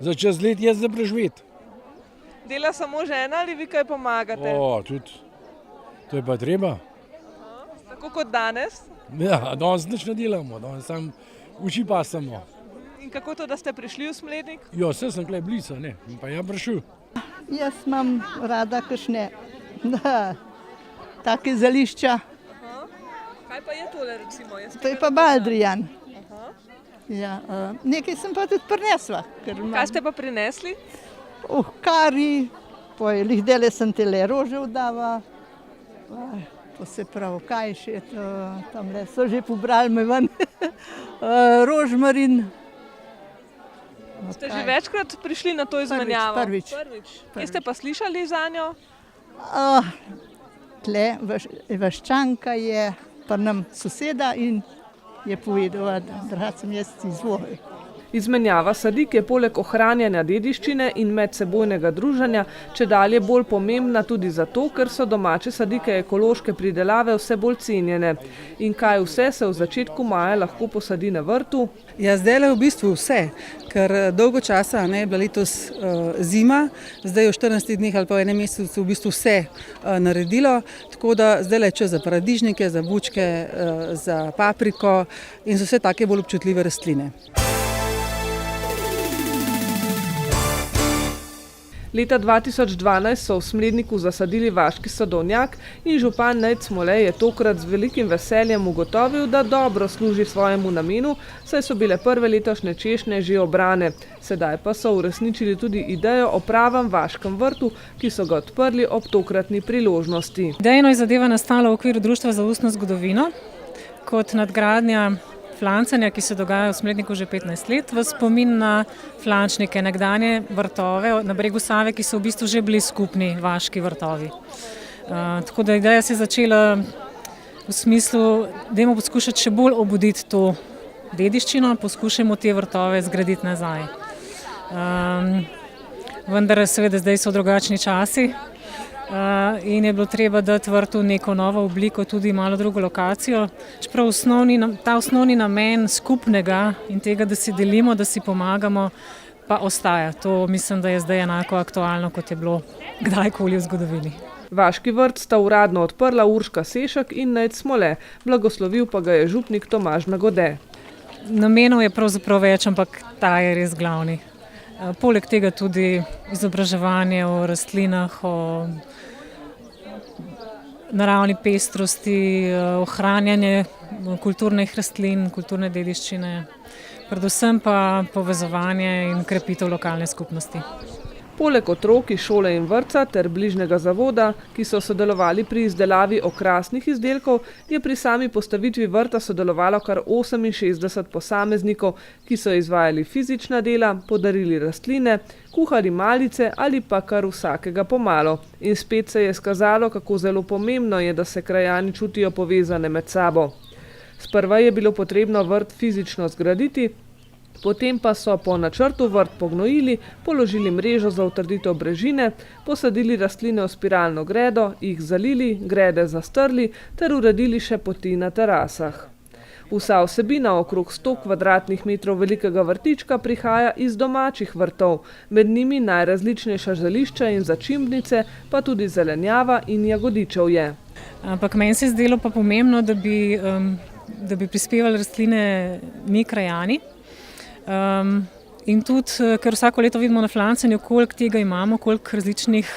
za čez let je za preživeti. Dela samo žena ali vi kaj pomagate? Tudi, to je pa treba. Tako kot danes? Ja, danes nič ne delamo, danes sam uči pa samo. In kako to, da ste prišli v Smlednik? Ja, vse sem tukaj blizu, pa ja prišel. Jaz imam rada kakšne take zelišča. Kaj pa je tole recimo? To je pa baldrijan. Ja, nekaj sem pa tudi prinesla. Kaj ste pa prinesli? Kari, lihdele sem tele rože vdava. To se pravi, kaj še, tamle so že pobrali me ven, rožmarin, Ste že večkrat prišli na to izmenjavo? Prvič. Kje ste pa slišali za njo? Tle Vaščanka je pa nam soseda in je povedala, da sem jaz izvolil. Izmenjava sadik je poleg ohranjanja dediščine in medsebojnega druženja čedalje bolj pomembna tudi zato, ker so domače sadike ekološke pridelave vse bolj cenjene. In kaj vse se v začetku maja lahko posadi na vrtu? Ja, zdaj je v bistvu vse, ker dolgo časa je bila letos zima, zdaj v 14 dneh ali pa v enem mesecu v bistvu vse naredilo, tako da zdaj je čas za paradižnike, za bučke, za papriko in za vse take bolj občutljive rastline. Leta 2012 so v Smledniku zasadili vaški sadovnjak in župan Nejc Smole je tokrat z velikim veseljem ugotovil, da dobro služi svojemu namenu, saj so bile prve letošnje češnje že obrane. Sedaj pa so uresničili tudi idejo o pravem vaškem vrtu, ki so ga odprli ob tokratni priložnosti. Idejno je zadeva nastala v okviru Društva za ustno zgodovino kot nadgradnja flancanja, ki se dogaja v Smledniku že 15 let, v spomin na flančnike, nekdanje vrtove na bregu Save, ki so v bistvu že bili skupni vaški vrtovi. Tako da ideja se je začela v smislu, dajmo poskušati še bolj obuditi to dediščino, poskušajmo te vrtove zgraditi nazaj. Vendar seveda zdaj so drugačni časi. In je bilo treba dati vrtu neko novo obliko, tudi malo drugo lokacijo. Čeprav ta osnovni namen skupnega in tega, da si delimo, da si pomagamo, pa ostaja. To mislim, da je zdaj enako aktualno, kot je bilo kdajkoli v zgodovini. Vaški vrt sta uradno odprla Urška Sešak in Nejc Smole, blagoslovil pa ga je župnik Tomaž Nagode. Namenov je pravzaprav več, ampak ta je res glavni. Poleg tega tudi izobraževanje o rastlinah, o naravni pestrosti, ohranjanje kulturnih rastlin, kulturne dediščine, predvsem pa povezovanje in krepitev lokalne skupnosti. Poleg otrok iz šole in vrtca ter bližnjega zavoda, ki so sodelovali pri izdelavi okrasnih izdelkov, je pri sami postavitvi vrta sodelovalo kar 68 posameznikov, ki so izvajali fizična dela, podarili rastline, kuhali malice ali pa kar vsakega pomalo. In spet se je skazalo, kako zelo pomembno je, da se krajani čutijo povezane med sabo. Sprva je bilo potrebno vrt fizično zgraditi, potem pa so po načrtu vrt pognojili, položili mrežo za utrditev brežine, posadili rastline v spiralno gredo, jih zalili, grede zastrli ter uredili še poti na terasah. Vsa vsebina okrog 100 kvadratnih metrov velikega vrtička prihaja iz domačih vrtov, med njimi najrazličnejša zelišča in začimbnice, pa tudi zelenjava in jagodičev je. Ampak meni se je zdelo pa pomembno, da bi prispevali rastline mi krajani. In tudi, ker vsako leto vidimo na flancanju, koliko tega imamo, koliko različnih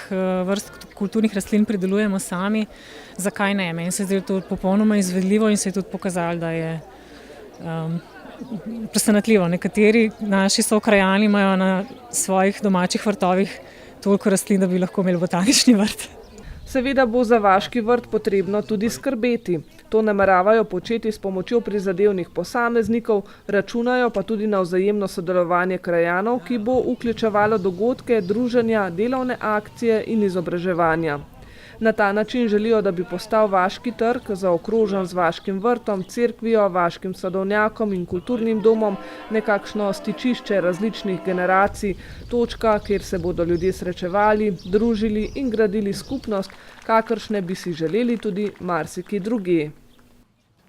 vrst kulturnih rastlin pridelujemo sami, zakaj ne? Meni se je zdelo to popolnoma izvedljivo in se je tudi pokazalo, da je presenetljivo. Nekateri naši sokrajani imajo na svojih domačih vrtovih toliko rastlin, da bi lahko imeli botanični vrt. Seveda bo za vaški vrt potrebno tudi skrbeti. To nameravajo početi s pomočjo prizadevnih posameznikov, računajo pa tudi na vzajemno sodelovanje krajanov, ki bo vključevalo dogodke, druženja, delovne akcije in izobraževanja. Na ta način želijo, da bi postal vaški trg zaokrožen z vaškim vrtom, cerkvijo, vaškim sadovnjakom in kulturnim domom nekakšno stičišče različnih generacij, točka, kjer se bodo ljudje srečevali, družili in gradili skupnost, kakršne bi si želeli tudi marsikje drugje.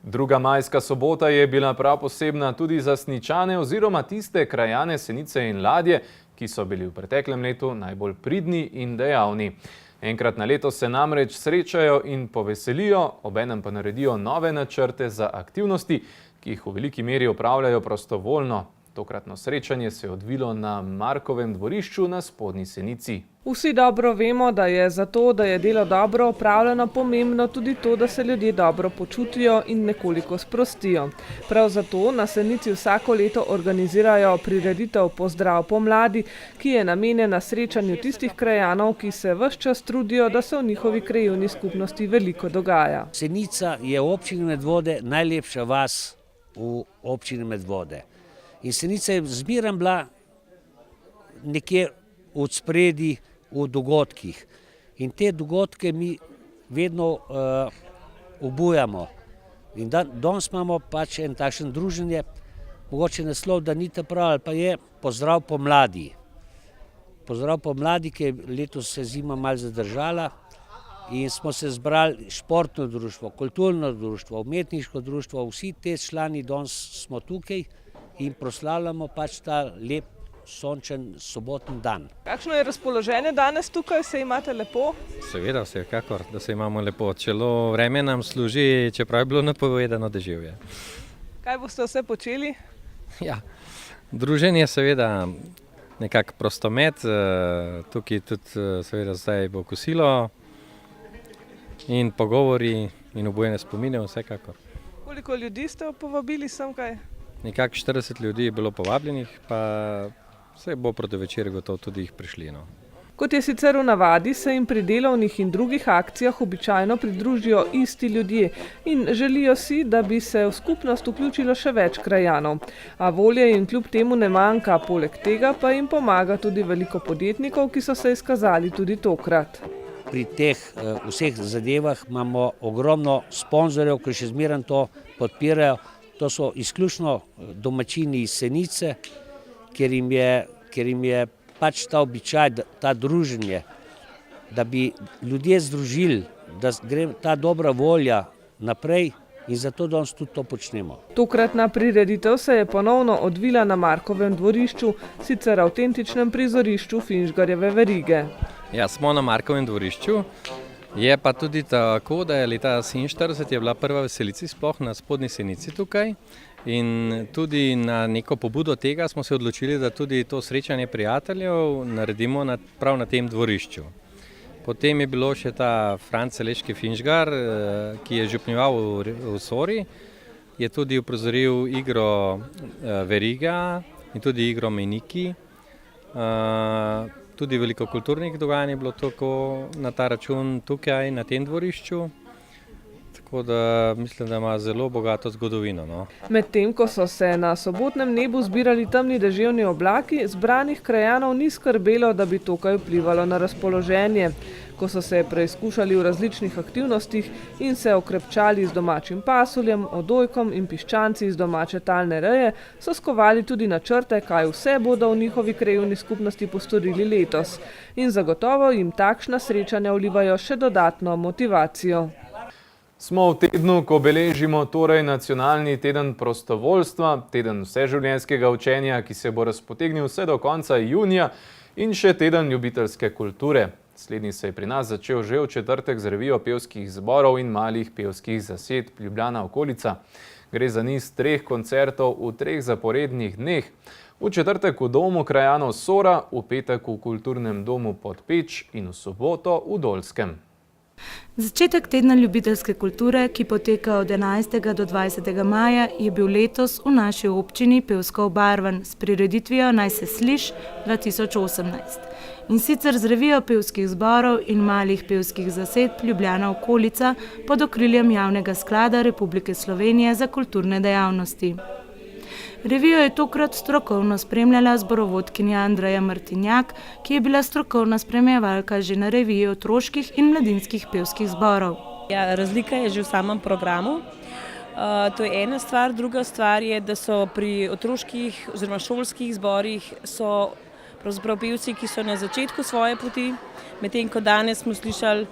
Druga majska sobota je bila prav posebna tudi za Sničane oziroma tiste krajane Senice in Ladje, ki so bili v preteklem letu najbolj pridni in dejavni. Enkrat na leto se namreč srečajo in poveselijo, obenem pa naredijo nove načrte za aktivnosti, ki jih v veliki meri opravljajo prostovoljno. Tokratno srečanje se je odvilo na Markovem dvorišču na Spodnji Senici. Vsi dobro vemo, da je za to, da je delo dobro opravljeno, pomembno tudi to, da se ljudje dobro počutijo in nekoliko sprostijo. Prav zato na Senici vsako leto organizirajo prireditev Pozdrav pomladi, ki je namenjena srečanju tistih krajanov, ki se ves čas trudijo, da se v njihovi krajevni skupnosti veliko dogaja. Senica je v občini Medvode najlepša vas v občini Medvode. In Senica je zmeraj bila nekje od spredi v dogodkih. In te dogodke mi vedno obujamo. In danes imamo pač en takšen druženje, mogoče naslov, da ni ta prav, ali pa je pozdrav pomladi. Pozdrav pomladi, ki je letos se zima malo zadržala in smo se zbrali športno društvo, kulturno društvo, umetniško društvo, vsi te člani danes smo tukaj in proslavljamo pač ta lep sončen soboten dan. Kakšno je razpoloženje danes tukaj, se imate lepo? Seveda, vsekakor, da se imamo lepo. Celo vreme nam služi, čeprav je bilo napovedano deževje. Kaj boste vse počeli? Ja, druženje seveda, nekak prostomet, tukaj tudi seveda zdaj bo kosilo in pogovori in obojene spomine vsekakor. Koliko ljudi ste povabili sem kaj? Nekak 40 ljudi je bilo povabljenih, pa se bo proti večeri gotovo tudi jih prišli. No. Kot je sicer v navadi, se jim pri delovnih in drugih akcijah običajno pridružijo isti ljudje in želijo si, da bi se v skupnost vključilo še več krajanov. A volje jim kljub temu ne manjka, poleg tega pa jim pomaga tudi veliko podjetnikov, ki so se izkazali tudi tokrat. Pri teh vseh zadevah imamo ogromno sponzorjev, ki še zmeraj to podpirajo. To so izključno domačini iz Senice, ker jim je pač ta običaj, ta druženje, da bi ljudje združili, da gre ta dobra volja naprej in zato danes tudi to počnemo. Tokratna prireditev se je ponovno odvila na Markovem dvorišču, sicer avtentičnem prizorišču Finžgarjeve verige. Ja, smo na Markovem dvorišču. Je pa tudi tako, da je leta 1947 je bila prva veselica sploh na Spodnji Senici tukaj in tudi na neko pobudo tega smo se odločili, da tudi to srečanje prijateljev naredimo prav na tem dvorišču. Potem je bilo še ta Franc Celeški Finžgar, ki je župnjeval v Sori, je tudi uprizoril igro Veriga in tudi igro Mejniki. Tudi veliko kulturnih dogajanj je bilo tako na ta račun tukaj, na tem dvorišču. Tako da mislim, da ima zelo bogato zgodovino. No. Medtem, ko so se na sobotnem nebu zbirali temni deževni oblaki, zbranih krajanov ni skrbelo, da bi tokaj vplivalo na razpoloženje. Ko so se preizkušali v različnih aktivnostih in se okrepčali z domačim pasuljem, odojkom in piščanci iz domače talne reje, so skovali tudi načrte, kaj vse bodo v njihovi krajevni skupnosti postorili letos. In zagotovo jim takšna srečanja vlivajo še dodatno motivacijo. Smo v tednu, ko beležimo torej nacionalni teden prostovoljstva, teden vseživljenjskega učenja, ki se bo razpotegnil vse do konca junija, in še teden ljubiteljske kulture. Slednji se je pri nas začel že v četrtek z revijo pevskih zborov in malih pevskih zasedb Ljubljana okolica. Gre za niz 3 koncertov v 3 zaporednih dneh. V četrtek v domu krajanov Sora, v petek v kulturnem domu Podpeč in v soboto v Dolskem. Začetek tedna ljubiteljske kulture, ki poteka od 11. do 20. maja, je bil letos v naši občini pevsko obarvan s prireditvijo Naj se sliš 2018. In sicer z revijo pevskih zborov in malih pevskih zasedb Ljubljana okolica pod okriljem Javnega sklada Republike Slovenije za kulturne dejavnosti. Revijo je tokrat strokovno spremljala zborovodkinja Andreja Martinjak, ki je bila strokovna spremljevalka že na reviji otroških in mladinskih pevskih zborov. Ja, razlika je že v samem programu. To je ena stvar. Druga stvar je, da so pri otroških oziroma šolskih zborih so pravzaprav pevci, ki so na začetku svoje poti, medtem ko danes smo slišali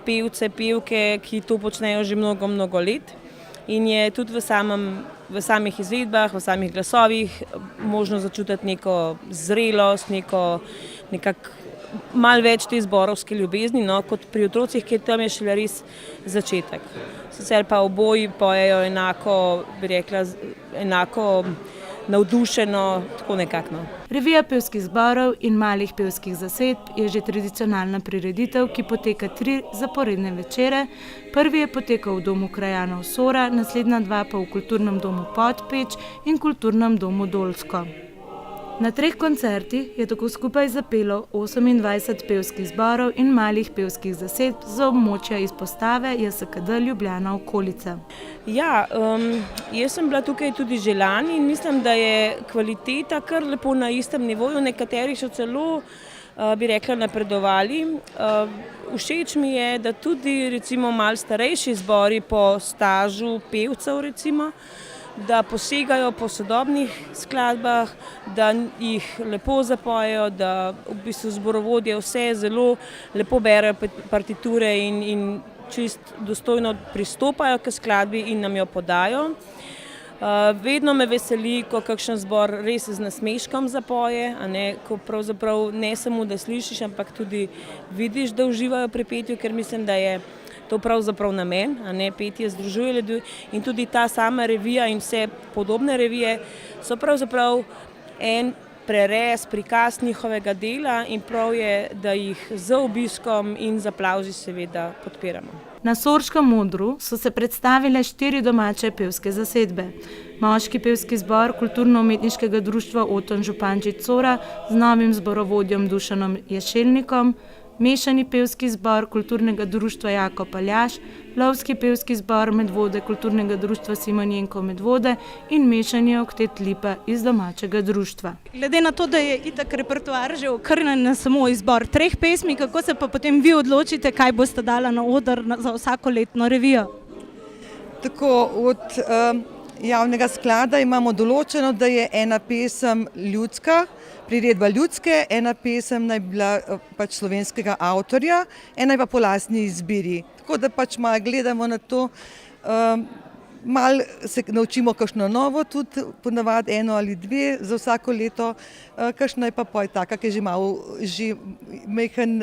pevce, pevke, ki to počnejo že mnogo let. In je tudi v samih izvedbah, v samih glasovih možno začutiti neko zrelost, nekako malo več te zborovske ljubezni, no, kot pri otrocih, ker tam je šele res začetek. Sicer pa oboji pojejo enako, bi rekla, enako navdušeno, tako nekako. Revija pevskih zborov in malih pevskih zasedb je že tradicionalna prireditev, ki poteka 3 zaporedne večere. Prvi je potekal v domu krajanov Sora, naslednja 2 pa v kulturnem domu Podpeč in kulturnem domu Dolsko. Na 3 koncertih je tako skupaj zapelo 28 pevskih zborov in malih pevskih zasedb za območja izpostave JSKD Ljubljana okolica. Ja, jaz sem bila tukaj tudi že lani in mislim, da je kvaliteta kar lepo na istem nivoju, nekateri so celo, bi rekla, napredovali. Všeč mi je, da tudi recimo malo starejši zbori po stažu pevcev recimo, da posegajo po sodobnih skladbah, da jih lepo zapojejo, da v bistvu zborovodje vse zelo lepo berejo partiture in čist dostojno pristopajo k skladbi in nam jo podajo. Vedno me veseli, ko kakšen zbor res z nasmeškom zapoje, ko pravzaprav ne samo, da slišiš, ampak tudi vidiš, da uživajo pri petju, ker mislim, da je to pravzaprav namen, petje združuje ljudi in tudi ta sama revija in vse podobne revije so pravzaprav en prerez, prikaz njihovega dela in prav je, da jih z obiskom in z aplavzi seveda podpiramo. Na Sorškem odru so se predstavile 4 domače pevske zasedbe. Moški pevski zbor Kulturno-umetniškega društva Oton Župančič Cora z novim zborovodjem Dušanom Ješelnikom, mešani pevski zbor Kulturnega društva Jako Paljaš, lovski pevski zbor Medvode Kulturnega društva Simon Jenko Medvode in mešani oktet Lipa iz domačega društva. Glede na to, da je itak repertoar že okrnjen na samo izbor 3 pesmi, kako se pa potem vi odločite, kaj boste dala na oder za vsako letno revijo? Tako, od javnega sklada imamo določeno, da je ena pesem ljudska, priredba ljudske, ena pesem naj bila pač slovenskega avtorja, ena je pa po lastni izbiri. Tako da pač malo gledamo na to, malo se naučimo kakšno novo, tudi ponavadi 1 ali 2 za vsako leto, kakšna je pa poj taka, ki je že malo mehen,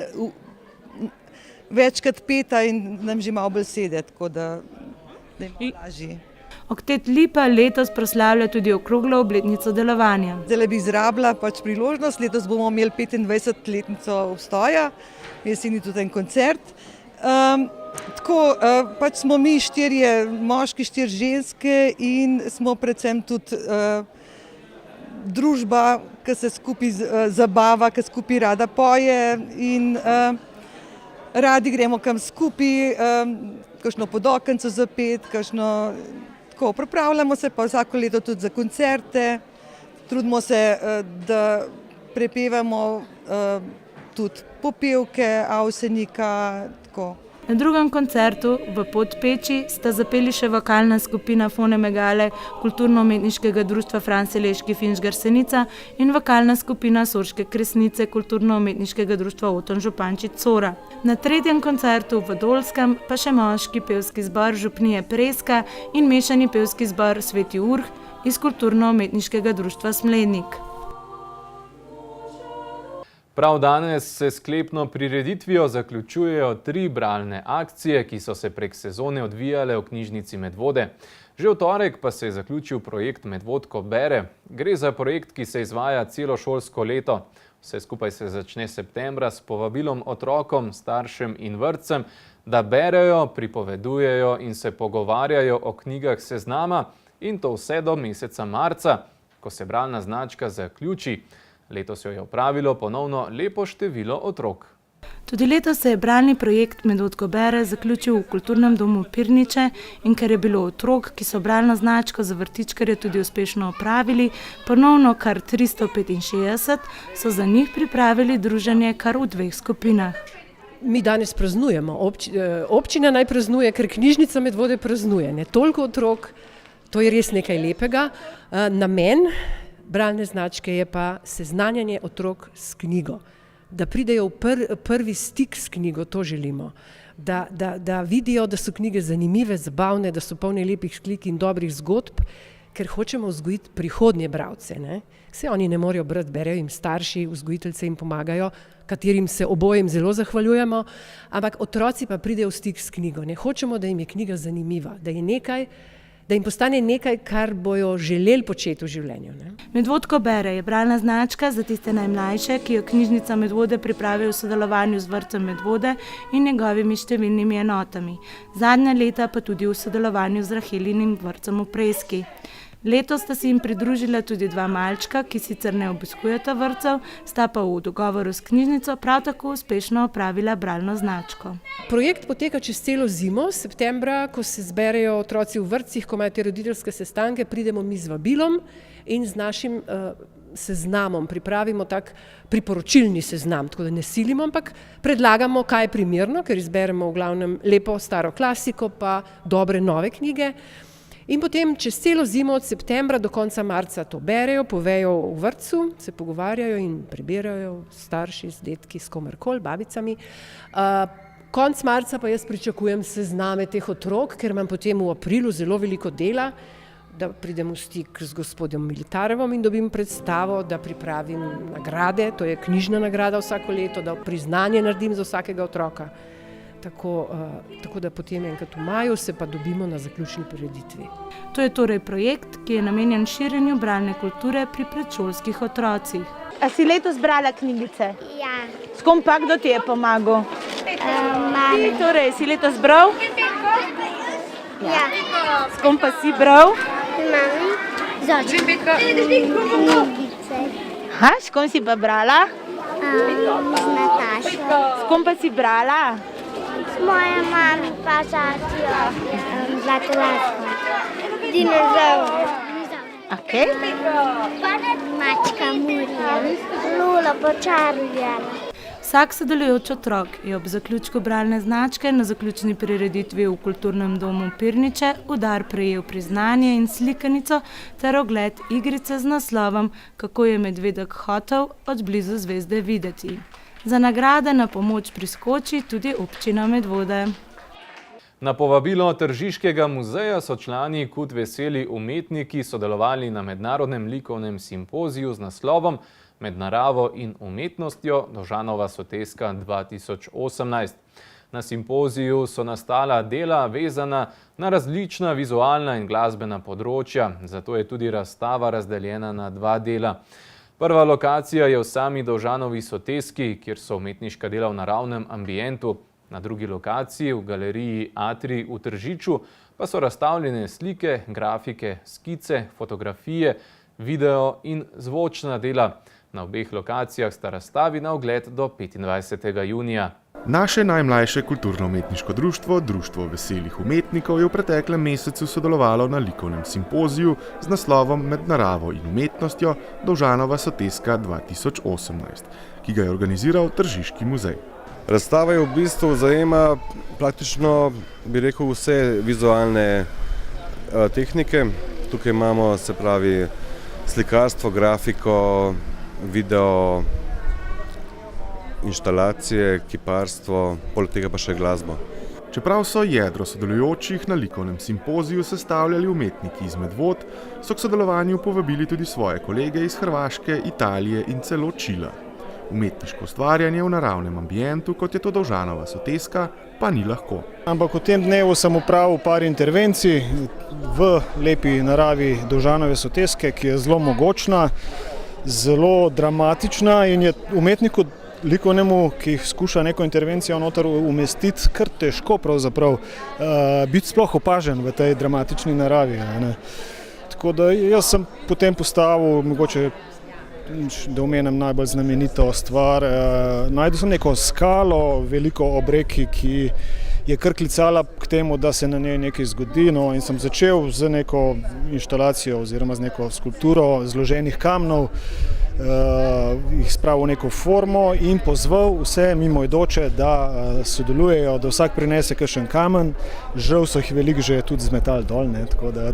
večkrat peta in nam že malo bolj sede, tako da je malo lažje. Oktet Lipa letos proslavlja tudi okroglo obletnico delovanja. Zdaj bi izrabila pač priložnost, letos bomo imeli 25-letnico obstoja, jeseni tudi en koncert. Tako, pač smo mi 4 moški, 4 ženske in smo predvsem tudi družba, ki se skupaj zabava, ki skupaj rada poje in radi gremo kam skupaj, kakšno podoknico zapeti, kakšno. Tako, pripravljamo se pa vsako leto tudi za koncerte, trudimo se, da prepevamo tudi popevke Avsenika. Tako. Na drugem koncertu v Podpeči sta zapeli še vokalna skupina Fone Megale Kulturno-umetniškega društva Franci Leški Finžgar Senica in vokalna skupina Sorške Kresnice Kulturno-umetniškega društva Oton Župančič Cora. Na 3. koncertu v Dolskem pa še moški pevski zbor Župnije Preska in mešani pevski zbor Sveti Urh iz Kulturno-umetniškega društva Smlednik. Prav danes se sklepno prireditvijo zaključujejo 3 bralne akcije, ki so se prek sezone odvijale v knjižnici Medvode. Že v torek pa se je zaključil projekt Medvodko bere. Gre za projekt, ki se izvaja celo šolsko leto. Vse skupaj se začne septembra s povabilom otrokom, staršem in vrtcem, da berejo, pripovedujejo in se pogovarjajo o knjigah seznama in to vse do meseca marca, ko se bralna značka zaključi. Letos jo je opravilo ponovno lepo število otrok. Tudi letos se je bralni projekt Medvodko bere zaključil v Kulturnem domu Pirniče in ker je bilo otrok, ki so bralno značko za vrtičkarje tudi uspešno opravili, ponovno kar 365, so za njih pripravili druženje kar v 2 skupinah. Mi danes praznujemo, občina naj praznuje, ker knjižnica Medvode praznuje, ne toliko otrok, to je res nekaj lepega. Namen bralne značke je pa seznanjanje otrok s knjigo, da pridejo v prvi stik s knjigo, to želimo, da vidijo, da so knjige zanimive, zabavne, da so polne lepih slik in dobrih zgodb, ker hočemo vzgojiti prihodnje bralce. Vse oni ne morejo brati, berejo jim starši, vzgojiteljce jim pomagajo, katerim se obojem zelo zahvaljujemo, ampak otroci pa pridejo v stik s knjigo. Ne hočemo, da jim je knjiga zanimiva, da je nekaj, da jim postane nekaj, kar bojo želeli početi v življenju. Medvodko bere je bralna značka za tiste najmlajše, ki jo knjižnica Medvode pripravi v sodelovanju z vrtcem Medvode in njegovimi številnimi enotami. Zadnja leta pa tudi v sodelovanju z Rahelinim vrtcem v Preski. Letos sta se jim pridružila tudi 2 malčka, ki sicer ne obiskujeta vrtcev, sta pa v dogovoru s knjižnico prav tako uspešno opravila bralno značko. Projekt poteka čez celo zimo, septembra, ko se zberejo otroci v vrtcih, ko imajo te roditeljske sestanke, pridemo mi z vabilom in z našim seznamom pripravimo tak priporočilni seznam, tako da ne silimo, ampak predlagamo, kaj je primerno, ker izberemo v glavnem lepo staro klasiko pa dobre nove knjige. In potem čez celo zimo od septembra do konca marca to berejo, povejo v vrtcu, se pogovarjajo in prebirajo starši z dedki, s komerkoli, babicami. Konc marca pa jaz pričakujem sezname teh otrok, ker imam potem v aprilu zelo veliko dela, da pridem v stik z gospodom Militarevom in dobim predstavo, da pripravim nagrade, to je knjižna nagrada vsako leto, da priznanje naredim za vsakega otroka. Tako da potem enkrat v maju se pa dobimo na zaključni prireditvi. To je torej projekt, ki je namenjen širjenju bralne kulture pri predšolskih otrocih. A si letos brala knjigice? Ja. S kom pa kdo ti je pomagal? Mami. Torej, si letos bral? Ja. S kom pa si bral? Mami. Z očmi. Knjigice. S kom si pa brala? Z Natašo. S kom pa si brala? S mojo mami pa zatijo Zlatolasko. Dinozaur. Okay. Mačka Murija. Lula počarljala. Vsak sodelujoč otrok je ob zaključku bralne značke na zaključni prireditvi v Kulturnem domu Pirniče v dar prejel priznanje in slikanico ter ogled igrice z naslovom Kako je medvedek hotel od blizu zvezde videti. Za nagrade na pomoč priskoči tudi občina Medvode. Na povabilo Tržiškega muzeja so člani KUD Veseli umetniki sodelovali na mednarodnem likovnem simpoziju z naslovom Med naravo in umetnostjo Dovžanova soteska 2018. Na simpoziju so nastala dela vezana na različna vizualna in glasbena področja, zato je tudi razstava razdeljena na 2 dela. Prva lokacija je v sami Dovžanovi soteski, kjer so umetniška dela v naravnem ambientu. Na drugi lokaciji, v galeriji Atrij v Tržiču, pa so razstavljene slike, grafike, skice, fotografije, video in zvočna dela. Na obeh lokacijah sta razstavi na ogled do 25. junija. Naše najmlajše kulturno-umetniško društvo, Društvo veselih umetnikov, je v preteklem mesecu sodelovalo na likovnem simpoziju z naslovom Med naravo in umetnostjo Dovžanova soteska 2018, ki ga je organiziral Tržiški muzej. Razstava je v bistvu zajema praktično, bi rekel, vse vizualne tehnike. Tukaj imamo, se pravi, slikarstvo, grafiko, video, inštalacije, kiparstvo, poleg tega pa še glasbo. Čeprav so jedro sodelujočih na likovnem simpoziju sestavljali umetniki iz Medvod, so k sodelovanju povabili tudi svoje kolege iz Hrvaške, Italije in celo Čila. Umetniško ustvarjanje v naravnem ambientu, kot je to Dovžanova soteska, pa ni lahko. Ampak v tem dnevu sem opravil par intervencij v lepi naravi Dovžanove soteske, ki je zelo mogočna, zelo dramatična in je umetniku likovnemu, ki skuša neko intervencijo noter umestiti, kar težko pravzaprav biti sploh opažen v tej dramatični naravi. Tako da jaz sem potem postavil mogoče, da omenim najbolj znamenito stvar. Najdel sem neko skalo, veliko ob reki, ki je kar klicala k temu, da se na njej nekaj zgodi. No, in sem začel z neko inštalacijo oziroma z neko skulpturo zloženih kamnov, jih spravil v neko formo in pozval vse mimoidoče, da sodelujejo, da vsak prinese kakšen kamen. Žal so jih veliko že tudi zmetali dol, tako da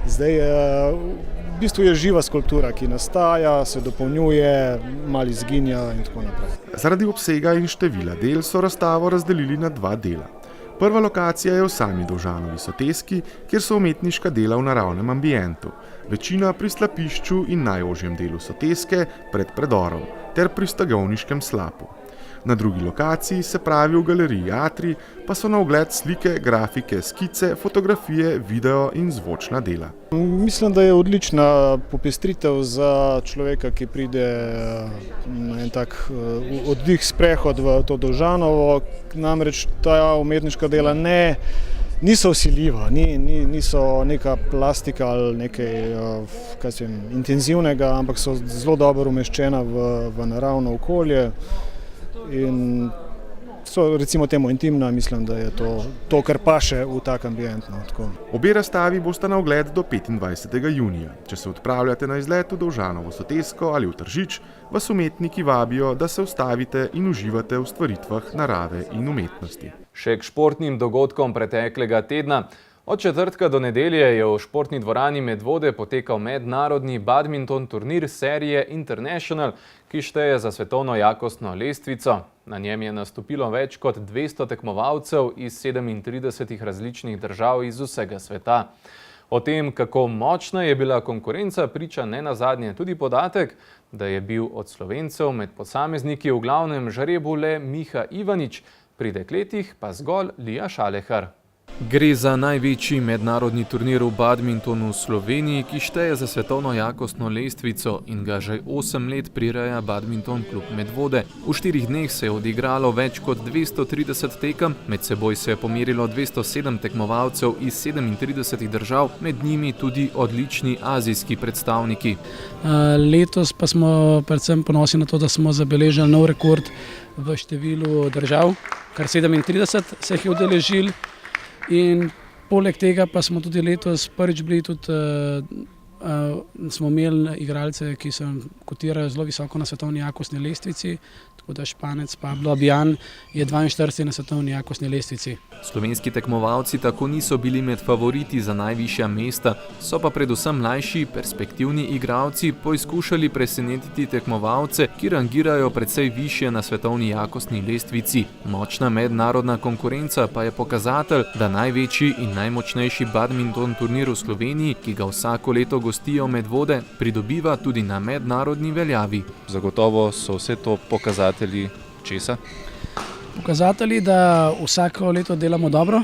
zdaj v bistvu je živa skulptura, ki nastaja, se dopolnjuje, malo izginja in tako naprej. Zaradi obsega in števila del so razstavo razdelili na 2 dela. Prva lokacija je v sami Dovžanovi soteski, kjer so umetniška dela v naravnem ambientu. Večina pri slapišču in najožjem delu soteske pred predorom ter pri Stagovniškem slapu. Na drugi lokaciji, se pravi v galeriji Atrij, pa so na ogled slike, grafike, skice, fotografije, video in zvočna dela. Mislim, da je odlična popestritev za človeka, ki pride na en tak oddih, sprehod v to Dovžanovo. Namreč ta umetniška dela ne niso vsiljiva, niso neka plastika ali nekaj intenzivnega, ampak so zelo dobro umeščena v naravno okolje in so recimo temu intimna, mislim, da je to kar paše v tak ambient. No, obe razstavi bosta na ogled do 25. junija. Če se odpravljate na izlet v Dovžanovo Sotesko ali v Tržič, vas umetniki vabijo, da se ustavite in uživate v stvaritvah narave in umetnosti. Še k športnim dogodkom preteklega tedna. Od četrtka do nedelje je v športni dvorani Medvode potekal mednarodni badminton turnir serije International, ki šteje za svetovno jakostno lestvico. Na njem je nastopilo več kot 200 tekmovalcev iz 37 različnih držav iz vsega sveta. O tem, kako močna je bila konkurenca, priča nenazadnje tudi podatek, da je bil od Slovencev med posamezniki v glavnem žrebu le Miha Ivanič, pri dekletih pa zgolj Lija Šalehar. Gre za največji mednarodni turnir v badmintonu v Sloveniji, ki šteje za svetovno jakostno lestvico in ga že 8 let prireja Badminton klub Medvode. V 4 dneh se je odigralo več kot 230 tekem, med seboj se je pomerilo 207 tekmovalcev iz 37 držav, med njimi tudi odlični azijski predstavniki. Letos pa smo predvsem ponosni na to, da smo zabeležili nov rekord v številu držav, kar 37 se jih je udeležili. In poleg tega pa smo tudi letos prvič bili smo imeli igralce, ki se kotirajo zelo visoko na svetovni jakostni lestvici, tako da Španec Pablo Abijan je 42 na svetovni jakostni lestvici. Slovenski tekmovalci tako niso bili med favoriti za najvišja mesta, so pa predvsem mlajši, perspektivni igralci poizkušali presenetiti tekmovalce, ki rangirajo precej višje na svetovni jakostni lestvici. Močna mednarodna konkurenca pa je pokazatelj, da največji in najmočnejši badminton turnir v Sloveniji, ki ga vsako leto gostijo Medvode, pridobiva tudi na mednarodni veljavi. Zagotovo so vse to pokazatelji česa? Pokazatelji, da vsako leto delamo dobro,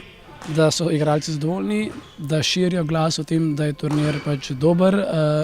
da so igralci zadovoljni, da širijo glas o tem, da je turnir pač dober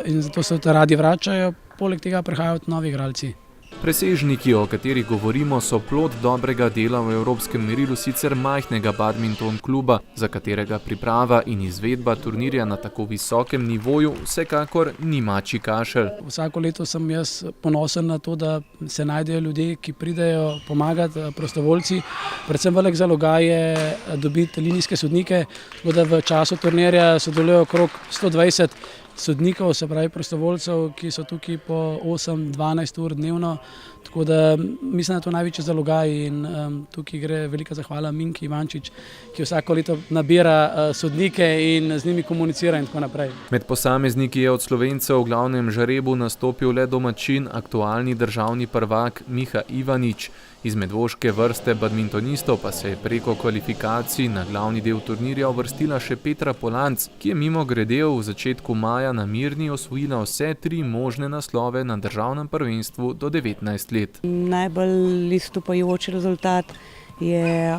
in zato se radi vračajo, poleg tega prihajajo novi igralci. Presežniki, o katerih govorimo, so plod dobrega dela v evropskem merilu sicer majhnega badminton kluba, za katerega priprava in izvedba turnirja na tako visokem nivoju vsekakor ni mačji kašelj. Vsako leto sem jaz ponosen na to, da se najdejo ljudje, ki pridejo pomagati, prostovoljci. Predvsem velik zalogaj je dobiti linijske sodnike, tako da v času turnirja sodelujejo okrog 120 sodnikov, se pravi prostovoljcev, ki so tukaj po 8-12 ur dnevno, tako da mislim, da je to največji zalogaj in tukaj gre velika zahvala Minki Ivančič, ki vsako leto nabira sodnike in z njimi komunicira in tako naprej. Med posamezniki je od Slovencev v glavnem žrebu nastopil le domačin, aktualni državni prvak Miha Ivanič. Iz medvoške vrste badmintonistov pa se je preko kvalifikacij na glavni del turnirja uvrstila še Petra Polanc, ki je mimogrede v začetku maja na Mirni osvojila vse 3 možne naslove na državnem prvenstvu do 19 let. Najbolj izstopajoč rezultat je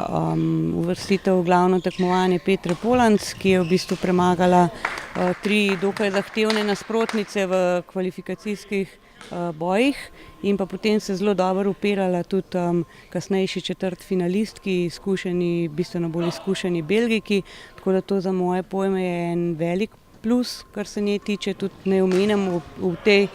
uvrstitev v glavno tekmovanje Petre Polanc, ki je v bistvu premagala 3 dokaj zahtevne nasprotnice v kvalifikacijskih bojih in pa potem se zelo dobro upirala tudi kasnejši četrtfinalistki, bistveno bolj izkušeni Belgijki, tako da to za moje pojme je en velik plus, kar se nje tiče. Tudi ne omenjam v tej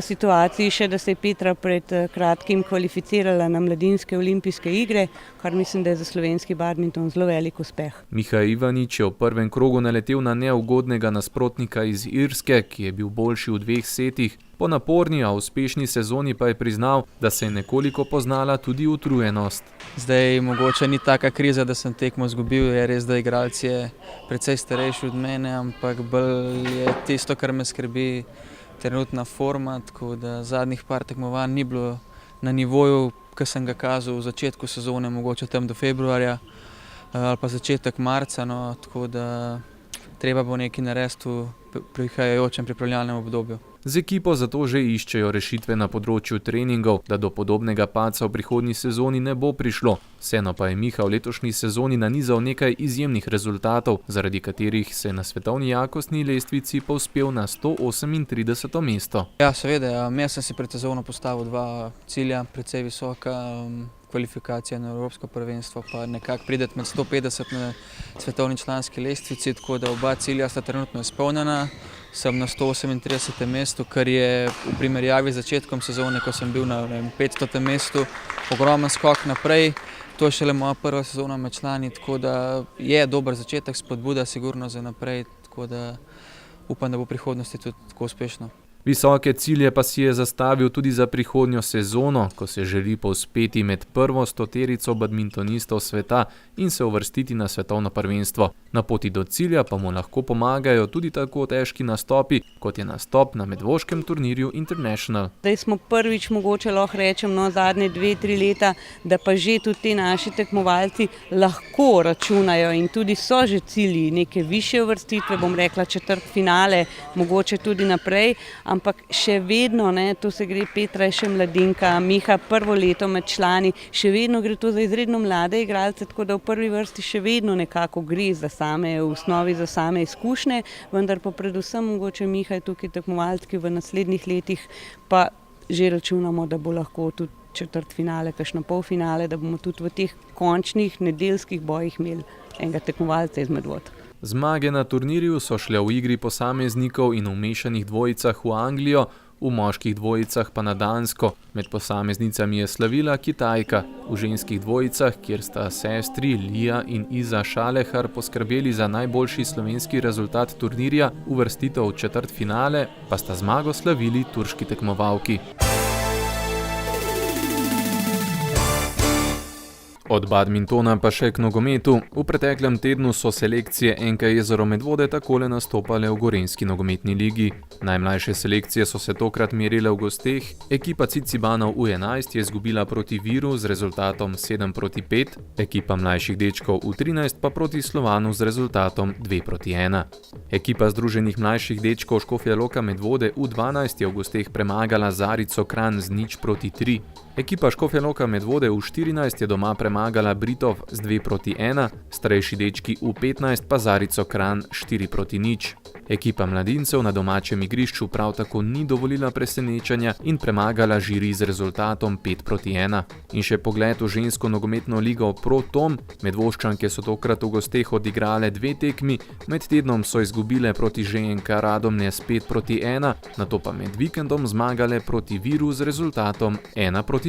situaciji še, da se je Petra pred kratkim kvalificirala na mladinske olimpijske igre, kar mislim, da je za slovenski badminton zelo velik uspeh. Miha Ivanič je v prvem krogu naletel na neugodnega nasprotnika iz Irske, ki je bil boljši v 2 setih. Po naporni, a uspešni sezoni pa je priznal, da se je nekoliko poznala tudi utrujenost. Zdaj mogoče ni taka kriza, da sem tekmo izgubil, je res, da igralec je precej starejši od mene, ampak bolj je tisto, kar me skrbi, trenutna forma, tako da zadnjih par tekmovanj ni bilo na nivoju, ki sem ga kazal v začetku sezone, mogoče tam do februarja ali pa začetek marca, no, tako da treba bo nekaj narediti v prihajajočem pripravljalnem obdobju. Z ekipo zato že iščejo rešitve na področju treningov, da do podobnega padca v prihodnji sezoni ne bo prišlo. Vseeno pa je Miha v letošnji sezoni nanizal nekaj izjemnih rezultatov, zaradi katerih se je na svetovni jakostni lestvici povzpel na 138. mesto. Ja, seveda, jaz sem si pred sezono postavil 2 cilja, precej visoka kvalifikacije na Evropsko prvenstvo, pa nekako prideti med 150 na svetovni članski lestvici, tako da oba cilja sta trenutno izpolnjena. Sem na 138. mestu, kar je v primerjavi z začetkom sezone, ko sem bil na 500. mestu, ogromen skok naprej. To je šele moja prva sezona med člani, tako da je dober začetek, spodbuda sigurno za naprej, tako da upam, da bo v prihodnosti tudi tako uspešno. Visoke cilje pa si je zastavil tudi za prihodnjo sezono, ko se želi povzpeti med prvo 100-terico badmintonistov sveta in se uvrstiti na svetovno prvenstvo. Na poti do cilja pa mu lahko pomagajo tudi tako težki nastopi, kot je nastop na medvoškem turnirju International. Zdaj smo prvič, mogoče lahko rečem, zadnje 2-3 leta, da pa že tudi ti naši tekmovalci lahko računajo in tudi so že cilji neke višje uvrstitve, bom rekla četrtfinale, mogoče tudi naprej, ampak še vedno, tu se gre, Petra je še mladinka, Miha prvo leto med člani, še vedno gre to za izredno mlade igralce, tako da v prvi vrsti še vedno nekako gre za same, v osnovi za same izkušnje, vendar pa predvsem mogoče Miha je tukaj tekmovalec, ki v naslednjih letih pa že računamo, da bo lahko tudi četrtfinale, kakšno polfinale, da bomo tudi v teh končnih nedeljskih bojih imeli enega tekmovalca iz Medvod. Zmage na turnirju so šle v igri posameznikov in v mešanih dvojicah v Anglijo, v moških dvojicah pa na Dansko. Med posameznicami je slavila Kitajka. V ženskih dvojicah, kjer sta sestri Lija in Iza Šalehar poskrbeli za najboljši slovenski rezultat turnirja, uvrstitev v četrtfinale, pa sta zmago slavili turški tekmovalki. Od badmintona pa še k nogometu. V preteklem tednu so selekcije NK Jezero Medvode takole nastopale v Gorenjski nogometni ligi. Najmlajše selekcije so se tokrat merile v gosteh. Ekipa Cicibanov U11 je izgubila proti Viru z rezultatom 7-5, ekipa mlajših dečkov U13 pa proti Slovanu z rezultatom 2-1. Ekipa Združenih mlajših dečkov Škofja Loka Medvode U12 je v gosteh premagala Zarico Kranj z 0-3. Ekipa Škofja Loka Medvode U14 je doma premagala Britov z 2-1, starejši dečki U15 pa Zarico Kranj 4-0. Ekipa mladincev na domačem igrišču prav tako ni dovolila presenečanja in premagala Žiri z rezultatom 5-1. In še pogled v žensko nogometno ligo Pro Tom. Medvoščanke so tokrat v gosteh odigrale 2 tekmi, med tednom so izgubile proti ŽNK Radomlje s 5-1, nato pa med vikendom zmagale proti Viru z rezultatom 1-3.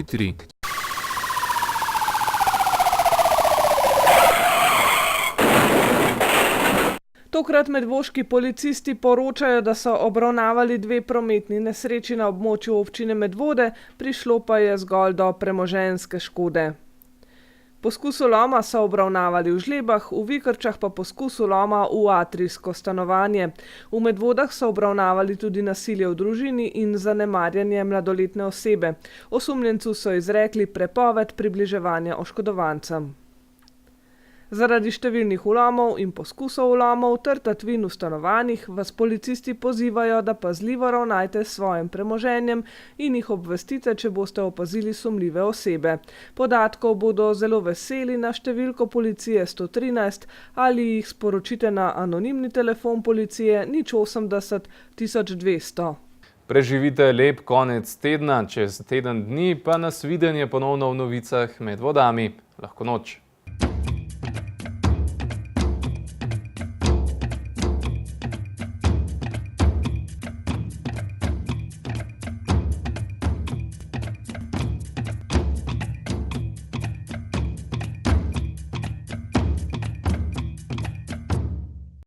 Tokrat medvoški policisti poročajo, da so obravnavali 2 prometni nesreči na območju občine Medvode, prišlo pa je zgolj do premoženjske škode. Poskus vloma so obravnavali v Žlebah, v Vikrčah pa poskus vloma v atrijsko stanovanje. V Medvodah so obravnavali tudi nasilje v družini in zanemarjanje mladoletne osebe. Osumljencu so izrekli prepoved približevanja oškodovancem. Zaradi številnih vlomov in poskusov vlomov ter tatvin v stanovanjih vas policisti pozivajo, da pazljivo ravnajte s svojim premoženjem in jih obvestite, če boste opazili sumljive osebe. Podatkov bodo zelo veseli na številko policije 113 ali jih sporočite na anonimni telefon policije 080 1200. Preživite lep konec tedna, čez teden dni pa nasvidenje ponovno v novicah Med vodami. Lahko noč.